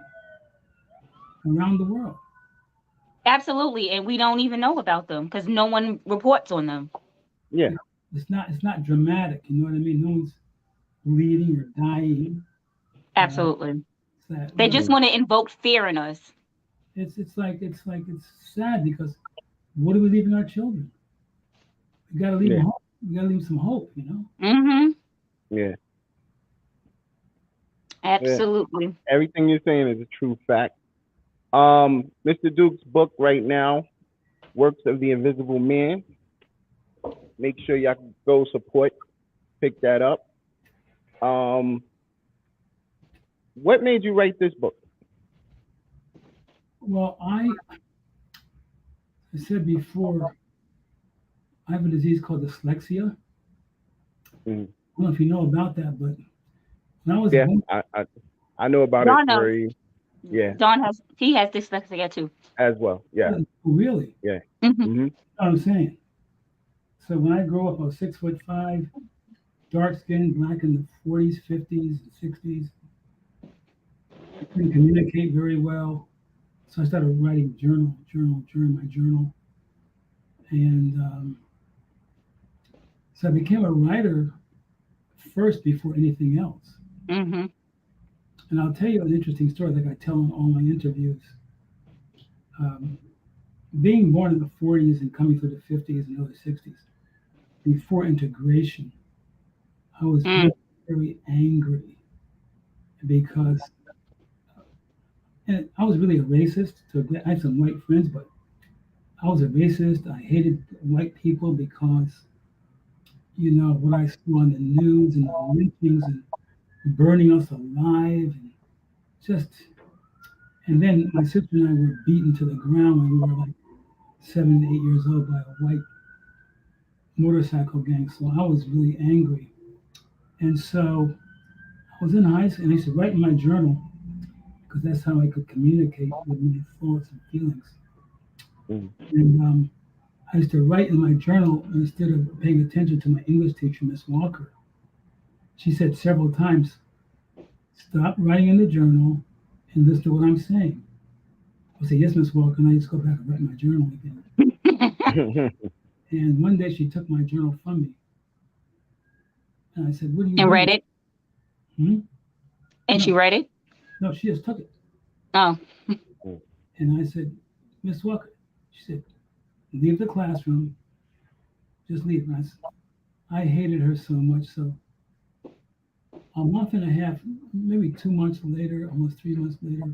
[SPEAKER 4] around the world.
[SPEAKER 3] Absolutely, and we don't even know about them because no one reports on them.
[SPEAKER 2] Yeah.
[SPEAKER 4] It's not dramatic. You know what I mean? No one's bleeding or dying.
[SPEAKER 3] Absolutely,
[SPEAKER 4] It's that
[SPEAKER 3] they just want to invoke fear in us.
[SPEAKER 4] it's sad because what are we leaving our children? We got to leave
[SPEAKER 2] Yeah.
[SPEAKER 4] them hope. We got to leave them some hope.
[SPEAKER 3] Mm-hmm.
[SPEAKER 2] Yeah. Yeah.
[SPEAKER 3] Absolutely.
[SPEAKER 2] Everything you're saying is a true fact. Mr. Duke's book right now, Works of the Invisible Man. Make sure y'all go support, pick that up. What made you write this book?
[SPEAKER 4] Well, I said before, I have a disease called dyslexia.
[SPEAKER 2] Mm.
[SPEAKER 4] I don't know if you know about that, but when I was
[SPEAKER 2] Yeah,
[SPEAKER 4] one,
[SPEAKER 2] I know about it
[SPEAKER 3] Dawn knows.
[SPEAKER 2] very, yeah,
[SPEAKER 3] He has dyslexia too.
[SPEAKER 2] as well. Yeah,
[SPEAKER 4] really,
[SPEAKER 2] yeah.
[SPEAKER 3] Mm-hmm.
[SPEAKER 2] Mm-hmm.
[SPEAKER 4] you know what I'm saying. So when I grew up, I was 6'5", dark skin, black in the 40s, 50s, and 60s. I couldn't communicate very well, so I started writing my journal, and so I became a writer first before anything else.
[SPEAKER 3] Mm-hmm.
[SPEAKER 4] And I'll tell you an interesting story, like I tell in all my interviews. Um, Being born in the 40s and coming through the 50s and early 60s, before integration, I was
[SPEAKER 3] Mm.
[SPEAKER 4] very angry because, and I was really a racist. So I had some white friends, but I was a racist. I hated white people because, what I saw on the news and the lynchings and burning us alive and just, and then my sister and I were beaten to the ground when we were like 7 to 8 years old by a white motorcycle gang. So I was really angry. And so I was in high school and I used to write in my journal because that's how I could communicate with my thoughts and feelings.
[SPEAKER 2] Mm.
[SPEAKER 4] And I used to write in my journal instead of paying attention to my English teacher, Miss Walker. She said several times, stop writing in the journal and listen to what I'm saying. I say, yes, Miss Walker, and I just go back and write my journal again. And one day she took my journal from me. And I said, what are you
[SPEAKER 3] And
[SPEAKER 4] doing?
[SPEAKER 3] read it.
[SPEAKER 4] Hmm?
[SPEAKER 3] And she
[SPEAKER 4] No,
[SPEAKER 3] read it.
[SPEAKER 4] no, she just took it.
[SPEAKER 3] Oh.
[SPEAKER 4] And I said, Miss Walker, she said, leave the classroom, just leave. And I hated her so much. So a month and a half, maybe 2 months later, almost 3 months later,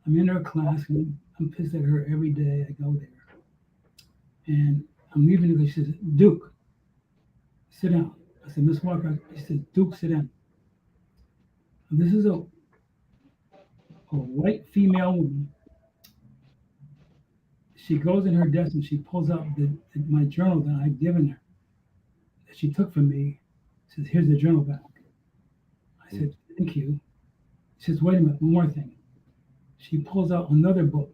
[SPEAKER 4] I'm in her class and I'm pissed at her every day I go there. And I'm leaving because she says, Duke, sit down. I said, Miss Walker, she said, Duke, sit down. And this is a white female woman. She goes in her desk and she pulls out my journal that I've given her, that she took from me. Says, here's the journal back. I said, thank you. She says, wait a minute, one more thing. She pulls out another book,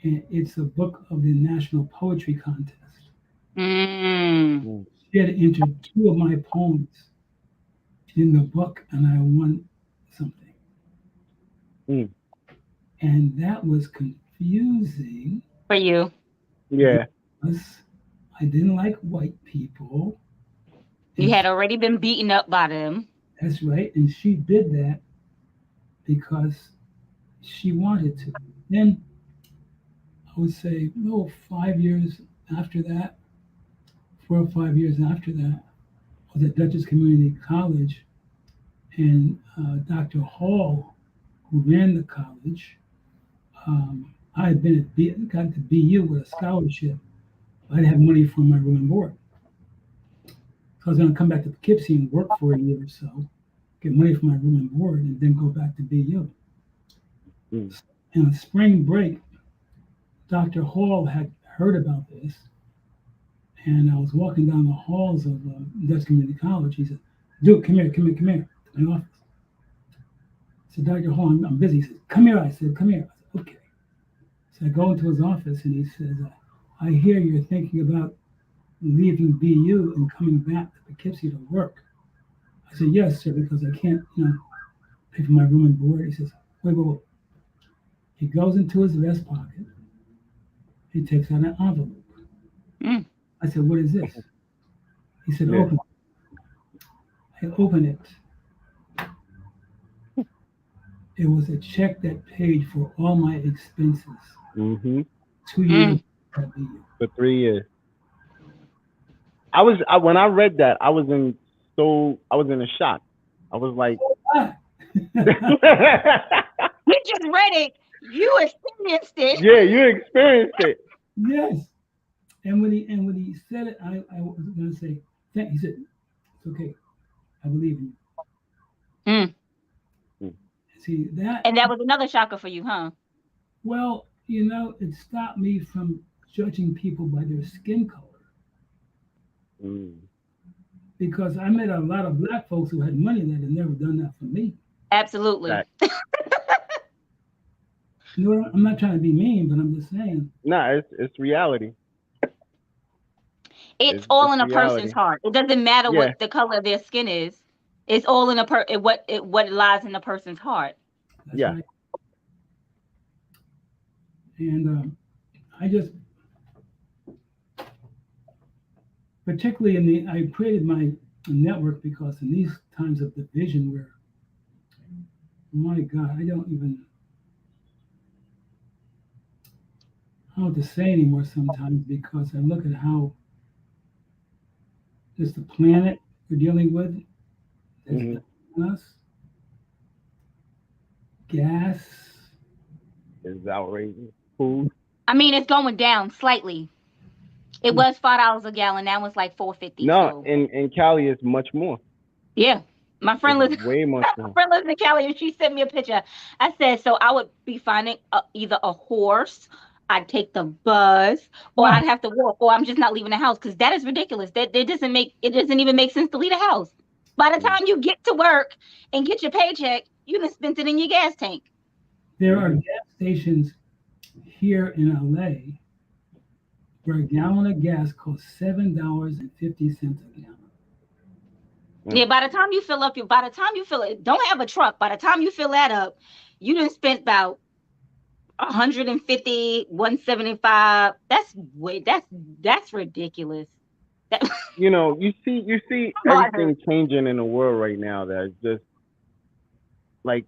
[SPEAKER 4] and it's a book of the National Poetry Contest.
[SPEAKER 3] Mm.
[SPEAKER 4] She had entered two of my poems in the book, and I won something.
[SPEAKER 2] Mm.
[SPEAKER 4] And that was confusing.
[SPEAKER 3] For you.
[SPEAKER 2] Yeah.
[SPEAKER 4] Because I didn't like white people.
[SPEAKER 3] You had already been beaten up by them.
[SPEAKER 4] That's right. And she did that because she wanted to. Then I would say, 5 years after that, 4 or 5 years after that, I was at Dutchess Community College, and Dr. Hall, who ran the college, I had been got to BU with a scholarship. I didn't have money for my room and board. So I was going to come back to Poughkeepsie and work for a year or so, get money for my room and board, and then go back to BU.
[SPEAKER 2] Mm.
[SPEAKER 4] And on spring break, Dr. Hall had heard about this, and I was walking down the halls of Dutch Community College. He said, Duke, come here, to my office. I said, Dr. Hall, I'm busy. He said, come here. I said, come here. I said, okay. So I go into his office and he says, I hear you're thinking about leaving BU and coming back to Poughkeepsie to work. I said, yes, sir, because I can't, pay for my room and board. He says, wait, wait, wait. He goes into his vest pocket. He takes out an envelope.
[SPEAKER 3] Mm.
[SPEAKER 4] I said, what is this? He said,
[SPEAKER 2] Yeah.
[SPEAKER 4] open it. I open it. It was a check that paid for all my expenses.
[SPEAKER 2] Mm-hmm.
[SPEAKER 4] 2 years
[SPEAKER 3] Mm.
[SPEAKER 4] at BU.
[SPEAKER 2] For 3 years. When I read that, I was in a shock. I was like,
[SPEAKER 4] Ah.
[SPEAKER 3] You just read it. You experienced it.
[SPEAKER 2] yeah, you experienced it.
[SPEAKER 4] Yes. And when he said it, I was going to say, thank. He said, it's okay. I believe in you.
[SPEAKER 3] Mm.
[SPEAKER 4] See that?
[SPEAKER 3] And that was another shocker for you, huh?
[SPEAKER 4] Well, it stopped me from judging people by their skin color
[SPEAKER 2] Mm.
[SPEAKER 4] because I met a lot of black folks who had money that had never done that for me.
[SPEAKER 3] Absolutely.
[SPEAKER 2] Right.
[SPEAKER 4] I'm not trying to be mean, but I'm just saying.
[SPEAKER 2] Nah, it's reality.
[SPEAKER 3] It's all
[SPEAKER 2] It's
[SPEAKER 3] in a person's
[SPEAKER 2] reality.
[SPEAKER 3] heart. It doesn't matter
[SPEAKER 2] Yeah,
[SPEAKER 3] what the color of their skin is. It's all in what lies in a person's heart.
[SPEAKER 4] That's
[SPEAKER 2] yeah.
[SPEAKER 4] right. And I just, particularly I created my network because in these times of division where, my God, I don't know what to say anymore sometimes because I look at how just the planet we're dealing with is
[SPEAKER 2] Hmm.
[SPEAKER 4] dying us. Gas.
[SPEAKER 2] It's outrageous. Food.
[SPEAKER 3] I mean, it's going down slightly. It was $5 a gallon. Now it's like 4.50.
[SPEAKER 2] No,
[SPEAKER 3] So
[SPEAKER 2] in Cali, it's much more.
[SPEAKER 3] yeah, my friend
[SPEAKER 2] It's
[SPEAKER 3] lives.
[SPEAKER 2] way much
[SPEAKER 3] My
[SPEAKER 2] more.
[SPEAKER 3] friend lives in Cali, and she sent me a picture. I said, so I would be finding either a horse, I'd take the bus, or
[SPEAKER 4] Ah,
[SPEAKER 3] I'd have to walk, or I'm just not leaving the house because that is ridiculous. That doesn't even make sense to leave the house. By the
[SPEAKER 2] Mm.
[SPEAKER 3] time you get to work and get your paycheck, you done spent it in your gas tank.
[SPEAKER 4] there are
[SPEAKER 2] Hmm.
[SPEAKER 4] gas stations here in LA where a gallon of gas costs $7.50 a gallon.
[SPEAKER 2] Mm.
[SPEAKER 3] Yeah, by the time you fill it, don't have a truck. By the time you fill that up, you done spent about 150, 175. That's ridiculous. That
[SPEAKER 2] You see
[SPEAKER 3] my heart
[SPEAKER 2] everything
[SPEAKER 3] hurts.
[SPEAKER 2] changing in the world right now. That's just like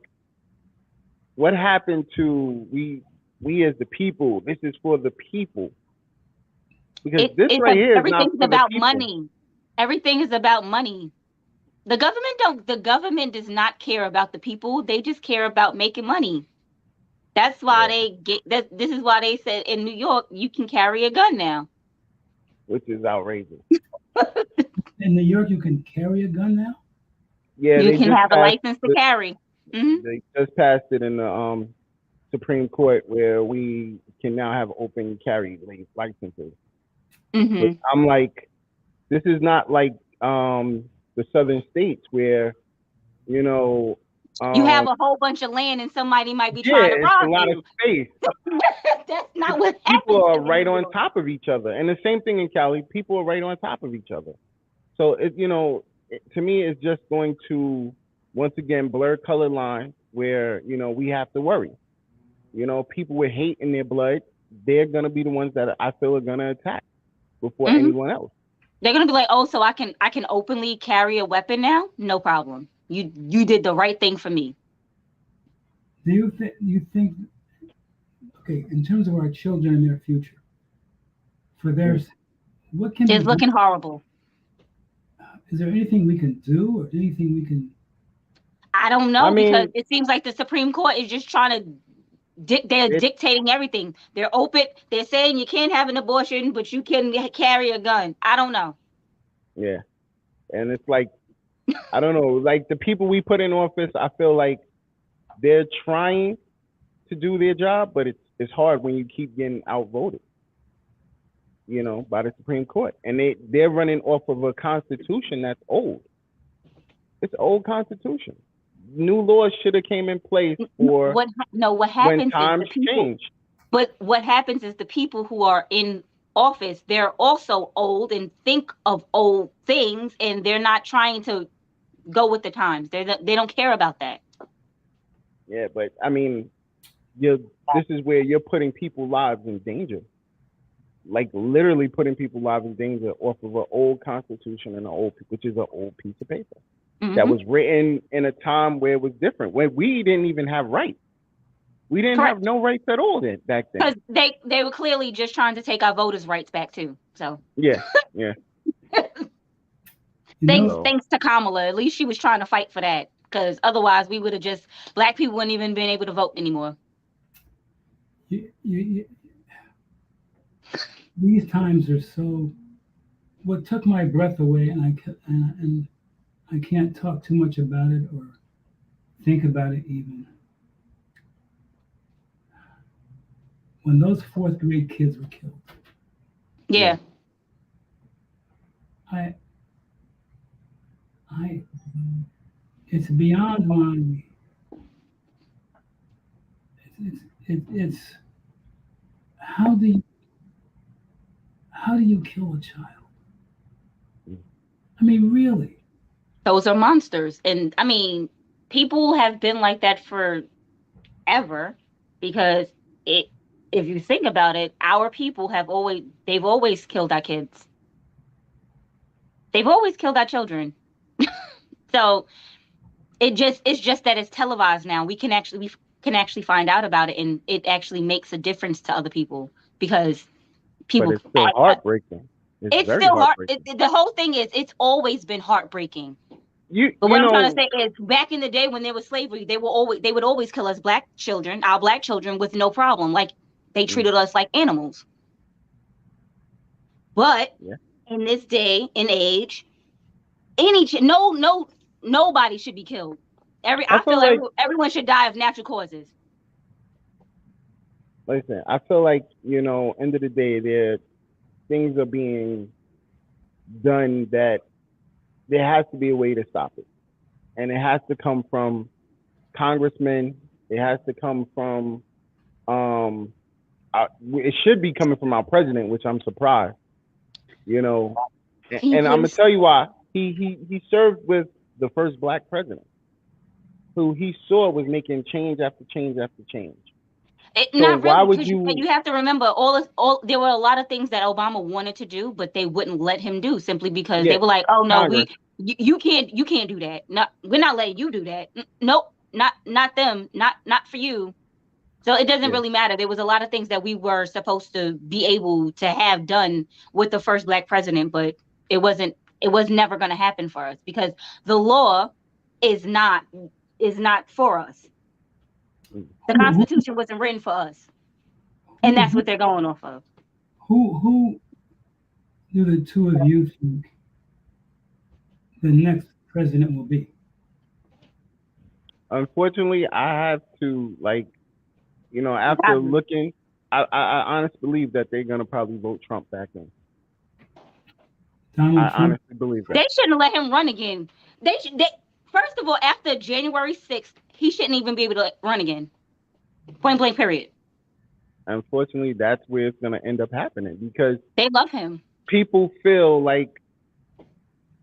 [SPEAKER 2] what happened to we as the people. This is for the people because this right here is not
[SPEAKER 3] Everything's
[SPEAKER 2] for the
[SPEAKER 3] about
[SPEAKER 2] people.
[SPEAKER 3] money. Everything is about money. The government does not care about the people. They just care about making money. That's why
[SPEAKER 2] Yeah,
[SPEAKER 3] they get that. This is why they said in New York you can carry a gun now.
[SPEAKER 2] which is outrageous.
[SPEAKER 4] In New York, you can carry a gun now.
[SPEAKER 2] Yeah,
[SPEAKER 3] You can have a license to carry. Hmm.
[SPEAKER 2] they just passed it in the Supreme Court where we can now have open carry licenses. Which
[SPEAKER 3] Hmm.
[SPEAKER 2] I'm like, this is not like the southern states where you know
[SPEAKER 3] You have
[SPEAKER 2] um
[SPEAKER 3] a whole bunch of land and somebody might be trying
[SPEAKER 2] yeah,
[SPEAKER 3] to
[SPEAKER 2] it's a
[SPEAKER 3] rob
[SPEAKER 2] lot of
[SPEAKER 3] you.
[SPEAKER 2] space.
[SPEAKER 3] That's not what
[SPEAKER 2] People
[SPEAKER 3] happens
[SPEAKER 2] are
[SPEAKER 3] here in
[SPEAKER 2] right
[SPEAKER 3] New
[SPEAKER 2] on
[SPEAKER 3] York.
[SPEAKER 2] top of each other, and the same thing in Cali. People are right on top of each other. So to me, it's just going to once again blur color lines where we have to worry. People with hate in their blood, they're gonna be the ones that I feel are gonna attack before
[SPEAKER 3] Hmm.
[SPEAKER 2] anyone else.
[SPEAKER 3] They're gonna be like, "Oh, so I can openly carry a weapon now? No problem. You did the right thing for me."
[SPEAKER 4] Do you think okay, in terms of our children and their future, for
[SPEAKER 2] Mm.
[SPEAKER 4] theirs, what can be
[SPEAKER 3] It's
[SPEAKER 4] done?
[SPEAKER 3] looking horrible.
[SPEAKER 4] Is there anything we can do, or anything we can?
[SPEAKER 3] I don't
[SPEAKER 2] I
[SPEAKER 3] know because
[SPEAKER 2] mean,
[SPEAKER 3] it seems like the Supreme Court is just trying to they're
[SPEAKER 2] it
[SPEAKER 3] dictating everything. They're open. They're saying you can't have an abortion, but you can carry a gun. I don't know.
[SPEAKER 2] yeah, and it's like I don't know, like the people we put in office, I feel like they're trying to do their job, but it's hard when you keep getting outvoted, by the Supreme Court, and they're running off of a constitution that's old. It's an old constitution. New laws should have came in place for
[SPEAKER 3] What no? What
[SPEAKER 2] when
[SPEAKER 3] happens is
[SPEAKER 2] times change.
[SPEAKER 3] But what happens is the people who are in office, they're also old and think of old things, and they're not trying to go with the times. They don't care about that.
[SPEAKER 2] Yeah, but I mean, this is where you're putting people's lives in danger. Like literally putting people's lives in danger off of an old constitution and which is an old piece of paper that was written in a time where it was different, where we didn't even have rights. We didn't
[SPEAKER 3] Correct.
[SPEAKER 2] have no rights at all back then.
[SPEAKER 3] Because they were clearly just trying to take our voters' rights back too. So
[SPEAKER 2] yeah.
[SPEAKER 3] Thanks to Kamala. At least she was trying to fight for that. Because otherwise we would have just black people wouldn't even been able to vote anymore.
[SPEAKER 4] These times are so. What took my breath away, and I can't talk too much about it or think about it even. When those fourth grade kids were killed.
[SPEAKER 3] Yeah.
[SPEAKER 4] It's beyond my. It's how do you kill a child? I mean, really.
[SPEAKER 3] Those are monsters. And I mean, people have been like that forever because if you think about it, our people they've always killed our kids. They've always killed our children. So it's just that it's televised now. We can actually find out about it, and it actually makes a difference to other people because people.
[SPEAKER 2] But it's still heartbreaking.
[SPEAKER 3] It's still heartbreaking. The whole thing is, it's always been heartbreaking. But what I'm trying to say is, back in the day when there was slavery, they would always kill us our black children, with no problem. Like they treated us like animals. But in this day and age, nobody should be killed. I feel like everyone should die of natural causes.
[SPEAKER 2] Listen, I feel like, end of the day, things are being done that there has to be a way to stop it. And it has to come from congressmen. It has to come from, it should be coming from our president, which I'm surprised, And I'm going to tell you why. He served with the first black president who he saw was making change after change after change.
[SPEAKER 3] Not really, because you have to remember there were a lot of things that Obama wanted to do, but they wouldn't let him do simply because they were like, "Oh no, you can't do that. We're not letting you do that. Nope, not them, not for you." So it doesn't really matter. There was a lot of things that we were supposed to be able to have done with the first black president, but it was never going to happen for us because the law is not for us. The Constitution wasn't written for us, and that's what they're going off of.
[SPEAKER 4] Who do the two of you think the next president will be?
[SPEAKER 2] Unfortunately, I have to after looking, I honestly believe that they're gonna probably vote Trump back in. I honestly believe that
[SPEAKER 3] they shouldn't let him run again. First of all, after January 6th, he shouldn't even be able to run again. Point blank, period.
[SPEAKER 2] Unfortunately, that's where it's going to end up happening because
[SPEAKER 3] they love him.
[SPEAKER 2] People feel like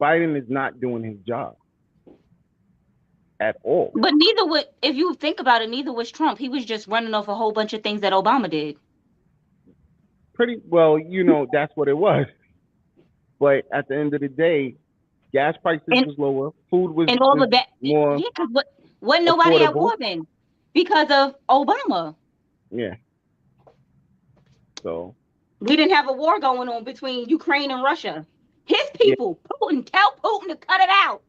[SPEAKER 2] Biden is not doing his job at all.
[SPEAKER 3] But if you think about it, neither was Trump. He was just running off a whole bunch of things that Obama did.
[SPEAKER 2] Pretty well, that's what it was. But at the end of the day, gas prices was lower, food was,
[SPEAKER 3] and all of that.
[SPEAKER 2] More.
[SPEAKER 3] Yeah, because wasn't nobody at war then because of Obama.
[SPEAKER 2] Yeah. So
[SPEAKER 3] we didn't have a war going on between Ukraine and Russia. His people, Putin, tell Putin to cut it out.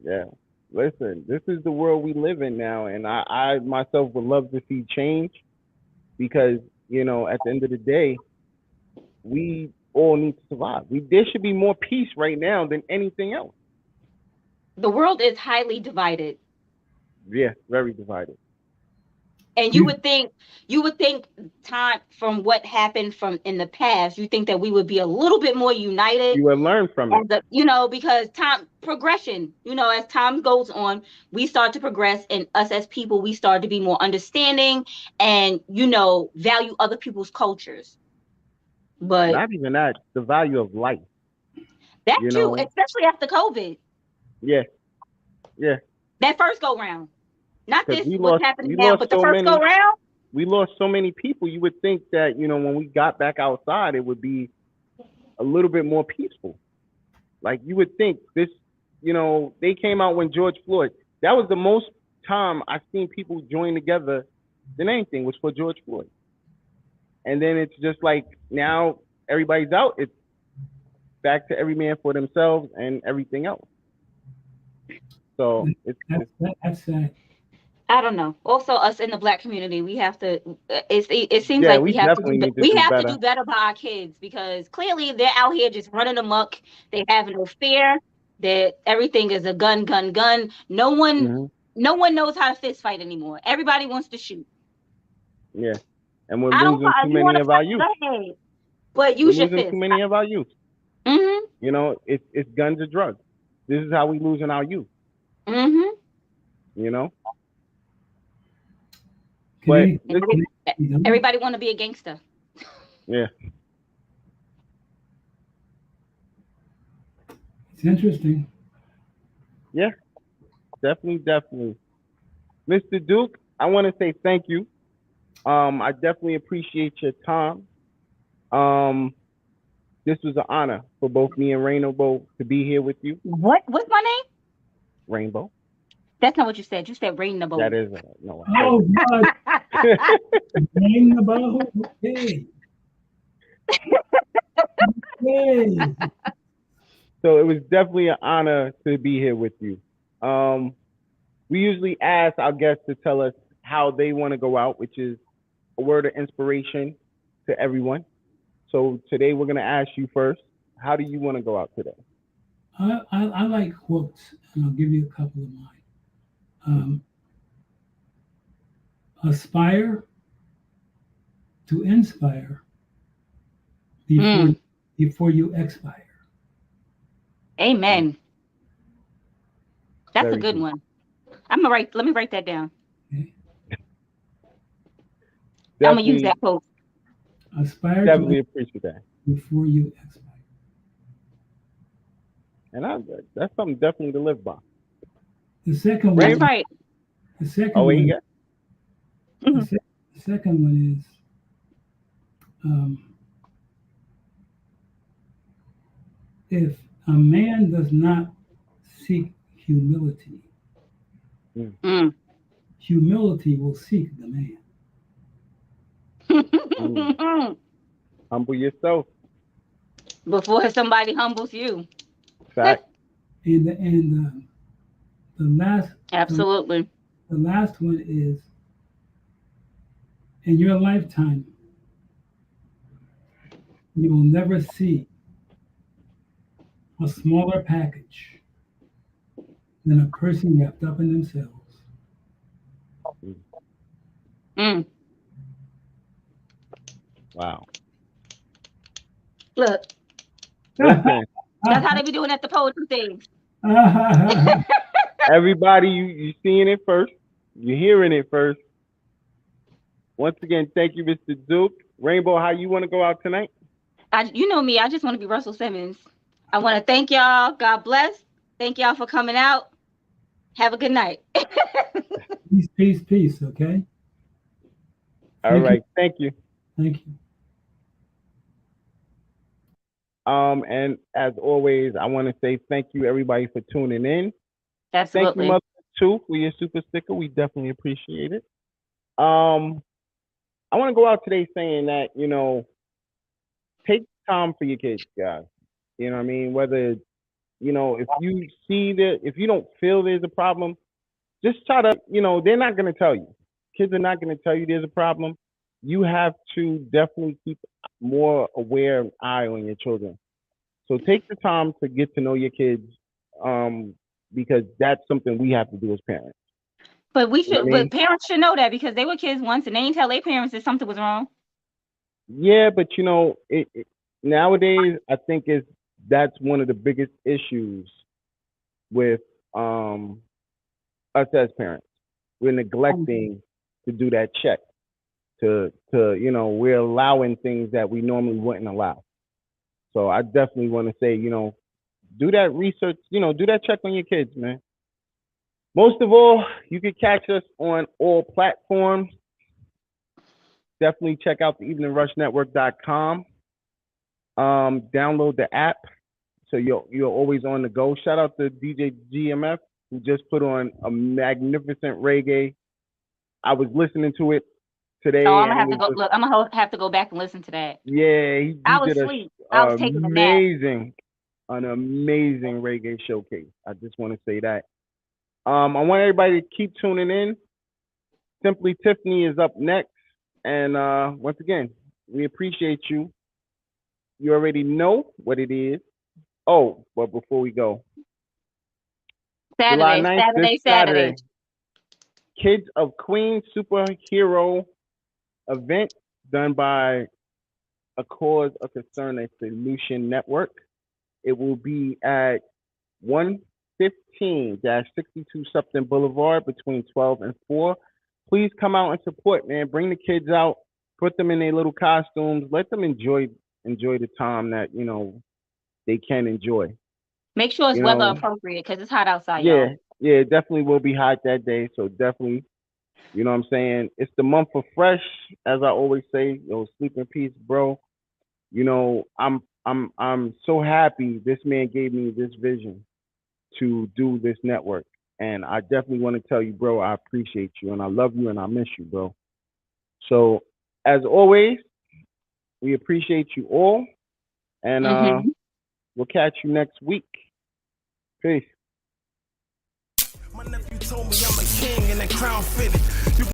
[SPEAKER 2] Yeah. Listen, this is the world we live in now, and I myself would love to see change because, at the end of the day, we all need to survive. There should be more peace right now than anything else.
[SPEAKER 3] The world is highly divided.
[SPEAKER 2] Yeah, very divided.
[SPEAKER 3] And you would think time from what happened from in the past, you think that we would be a little bit more united
[SPEAKER 2] You will learn from it.
[SPEAKER 3] because time progression, as time goes on, we start to progress, and us as people, we start to be more understanding and, value other people's cultures. But
[SPEAKER 2] Not even that, the value of life.
[SPEAKER 3] that too, especially after COVID.
[SPEAKER 2] Yeah. Yeah.
[SPEAKER 3] That first go round. Not
[SPEAKER 2] Because
[SPEAKER 3] this what's happening now, but the
[SPEAKER 2] so
[SPEAKER 3] first go round.
[SPEAKER 2] We lost so many people. You would think that, when we got back outside, it would be a little bit more peaceful. Like, you would think this, they came out when George Floyd. That was the most time I've seen people join together than anything was for George Floyd. And then it's just like now everybody's out. It's back to every man for themselves and everything else. So
[SPEAKER 4] that's sad.
[SPEAKER 3] I don't know. Also, us in the Black community, we have to. It seems like we have to do better by our kids, because clearly they're out here just running amok. They have no fear. That everything is a gun, gun, gun. No one knows how to fist fight anymore. Everybody wants to shoot.
[SPEAKER 2] Yeah, and we're losing too many of our youth.
[SPEAKER 3] But use your fist.
[SPEAKER 2] Too many of our youth.
[SPEAKER 3] Mm-hmm.
[SPEAKER 2] It's guns or drugs. This is how we losing our youth.
[SPEAKER 3] Mm-hmm.
[SPEAKER 2] But
[SPEAKER 3] everybody want to be a gangster.
[SPEAKER 2] Yeah.
[SPEAKER 4] It's interesting.
[SPEAKER 2] Yeah, definitely. Mr. Duke, I want to say thank you. I definitely appreciate your time. This was an honor for both me and Rainbow to be here with you.
[SPEAKER 3] What's my name?
[SPEAKER 2] Rainbow.
[SPEAKER 3] That's not what you said. You said Rainbow.
[SPEAKER 2] That is no.
[SPEAKER 4] Oh God. Rainbow. Okay. Okay.
[SPEAKER 2] So it was definitely an honor to be here with you. We usually ask our guests to tell us how they want to go out, which is a word of inspiration to everyone. So today we're going to ask you first, how do you want to go out today?
[SPEAKER 4] I like quotes, and I'll give you a couple of mine. Aspire to inspire before you expire.
[SPEAKER 3] Amen. That's very a good one. Let me write that down. Okay. I'm gonna use that quote.
[SPEAKER 4] Aspire
[SPEAKER 2] definitely to appreciate that
[SPEAKER 4] before you expire.
[SPEAKER 2] And that's something definitely to live by.
[SPEAKER 4] The second one.
[SPEAKER 3] That's right.
[SPEAKER 4] The second one. Yeah. The second one is if a man does not seek humility, humility will seek the man.
[SPEAKER 2] Humble yourself
[SPEAKER 3] before somebody humbles you.
[SPEAKER 2] Fact.
[SPEAKER 4] And the last
[SPEAKER 3] absolutely
[SPEAKER 4] the last one is, in your lifetime you will never see a smaller package than a person wrapped up in themselves.
[SPEAKER 2] Wow.
[SPEAKER 3] Look. That's how they be doing at the poetry things.
[SPEAKER 2] Everybody, you seeing it first. You're hearing it first. Once again, thank you, Mr. Duke. Rainbow, how you want to go out tonight?
[SPEAKER 3] You know me. I just want to be Russell Simmons. I want to thank y'all. God bless. Thank y'all for coming out. Have a good night.
[SPEAKER 4] Peace. Okay.
[SPEAKER 2] All right. Thank you.
[SPEAKER 4] Thank you.
[SPEAKER 2] And as always, I want to say thank you, everybody, for tuning in.
[SPEAKER 3] Absolutely.
[SPEAKER 2] Thank you, Mother, too, for your super sticker. We definitely appreciate it. I want to go out today saying that, take time for your kids, guys. You know what I mean? Whether, if you see that, if you don't feel there's a problem, just try to, they're not going to tell you. Kids are not going to tell you there's a problem. You have to definitely keep more aware eye on your children. So take the time to get to know your kids, because that's something we have to do as parents.
[SPEAKER 3] But we
[SPEAKER 2] You know
[SPEAKER 3] should,
[SPEAKER 2] what I
[SPEAKER 3] but
[SPEAKER 2] mean?
[SPEAKER 3] parents should know that because they were kids once and they didn't tell their parents that something was wrong.
[SPEAKER 2] Yeah, but nowadays I think that's one of the biggest issues with us as parents. We're neglecting to do that check. We're allowing things that we normally wouldn't allow. So I definitely want to say, do that research, do that check on your kids, man. Most of all, you can catch us on all platforms. Definitely check out the eveningrushnetwork.com. Download the app so you're always on the go. Shout out to DJ GMF who just put on a magnificent reggae. I was listening to it
[SPEAKER 3] Oh,
[SPEAKER 2] today
[SPEAKER 3] I'm gonna
[SPEAKER 2] and it
[SPEAKER 3] have to
[SPEAKER 2] was
[SPEAKER 3] go
[SPEAKER 2] just
[SPEAKER 3] look. I'm gonna have to go back and listen to that.
[SPEAKER 2] yeah, he
[SPEAKER 3] I was
[SPEAKER 2] did
[SPEAKER 3] asleep.
[SPEAKER 2] a
[SPEAKER 3] I was taking a nap.
[SPEAKER 2] an amazing reggae showcase. I just want to say that. I want everybody to keep tuning in. Simply Tiffany is up next. And once again, we appreciate you. You already know what it is. Oh, but before we go, July
[SPEAKER 3] Saturday,
[SPEAKER 2] 9th, this
[SPEAKER 3] Saturday, Saturday.
[SPEAKER 2] Saturday, Kids of Queens superhero event done by A Cause, a Concern, a Solution Network. It will be at 115-62 Supton Boulevard between 12 and 4. Please come out and support, man. Bring the kids out, put them in their little costumes, let them enjoy the time that, they can enjoy.
[SPEAKER 3] Make sure it's
[SPEAKER 2] You
[SPEAKER 3] weather
[SPEAKER 2] know,
[SPEAKER 3] appropriate because it's hot outside,
[SPEAKER 2] yeah,
[SPEAKER 3] y'all.
[SPEAKER 2] yeah, it definitely will be hot that day. So definitely, you know what I'm saying? It's the month of fresh, as I always say, sleep in peace, bro. I'm so happy this man gave me this vision to do this network. And I definitely want to tell you, bro, I appreciate you and I love you and I miss you, bro. So as always, we appreciate you all. And we'll catch you next week. Peace. My nephew told me I'm a king and the crown fitted.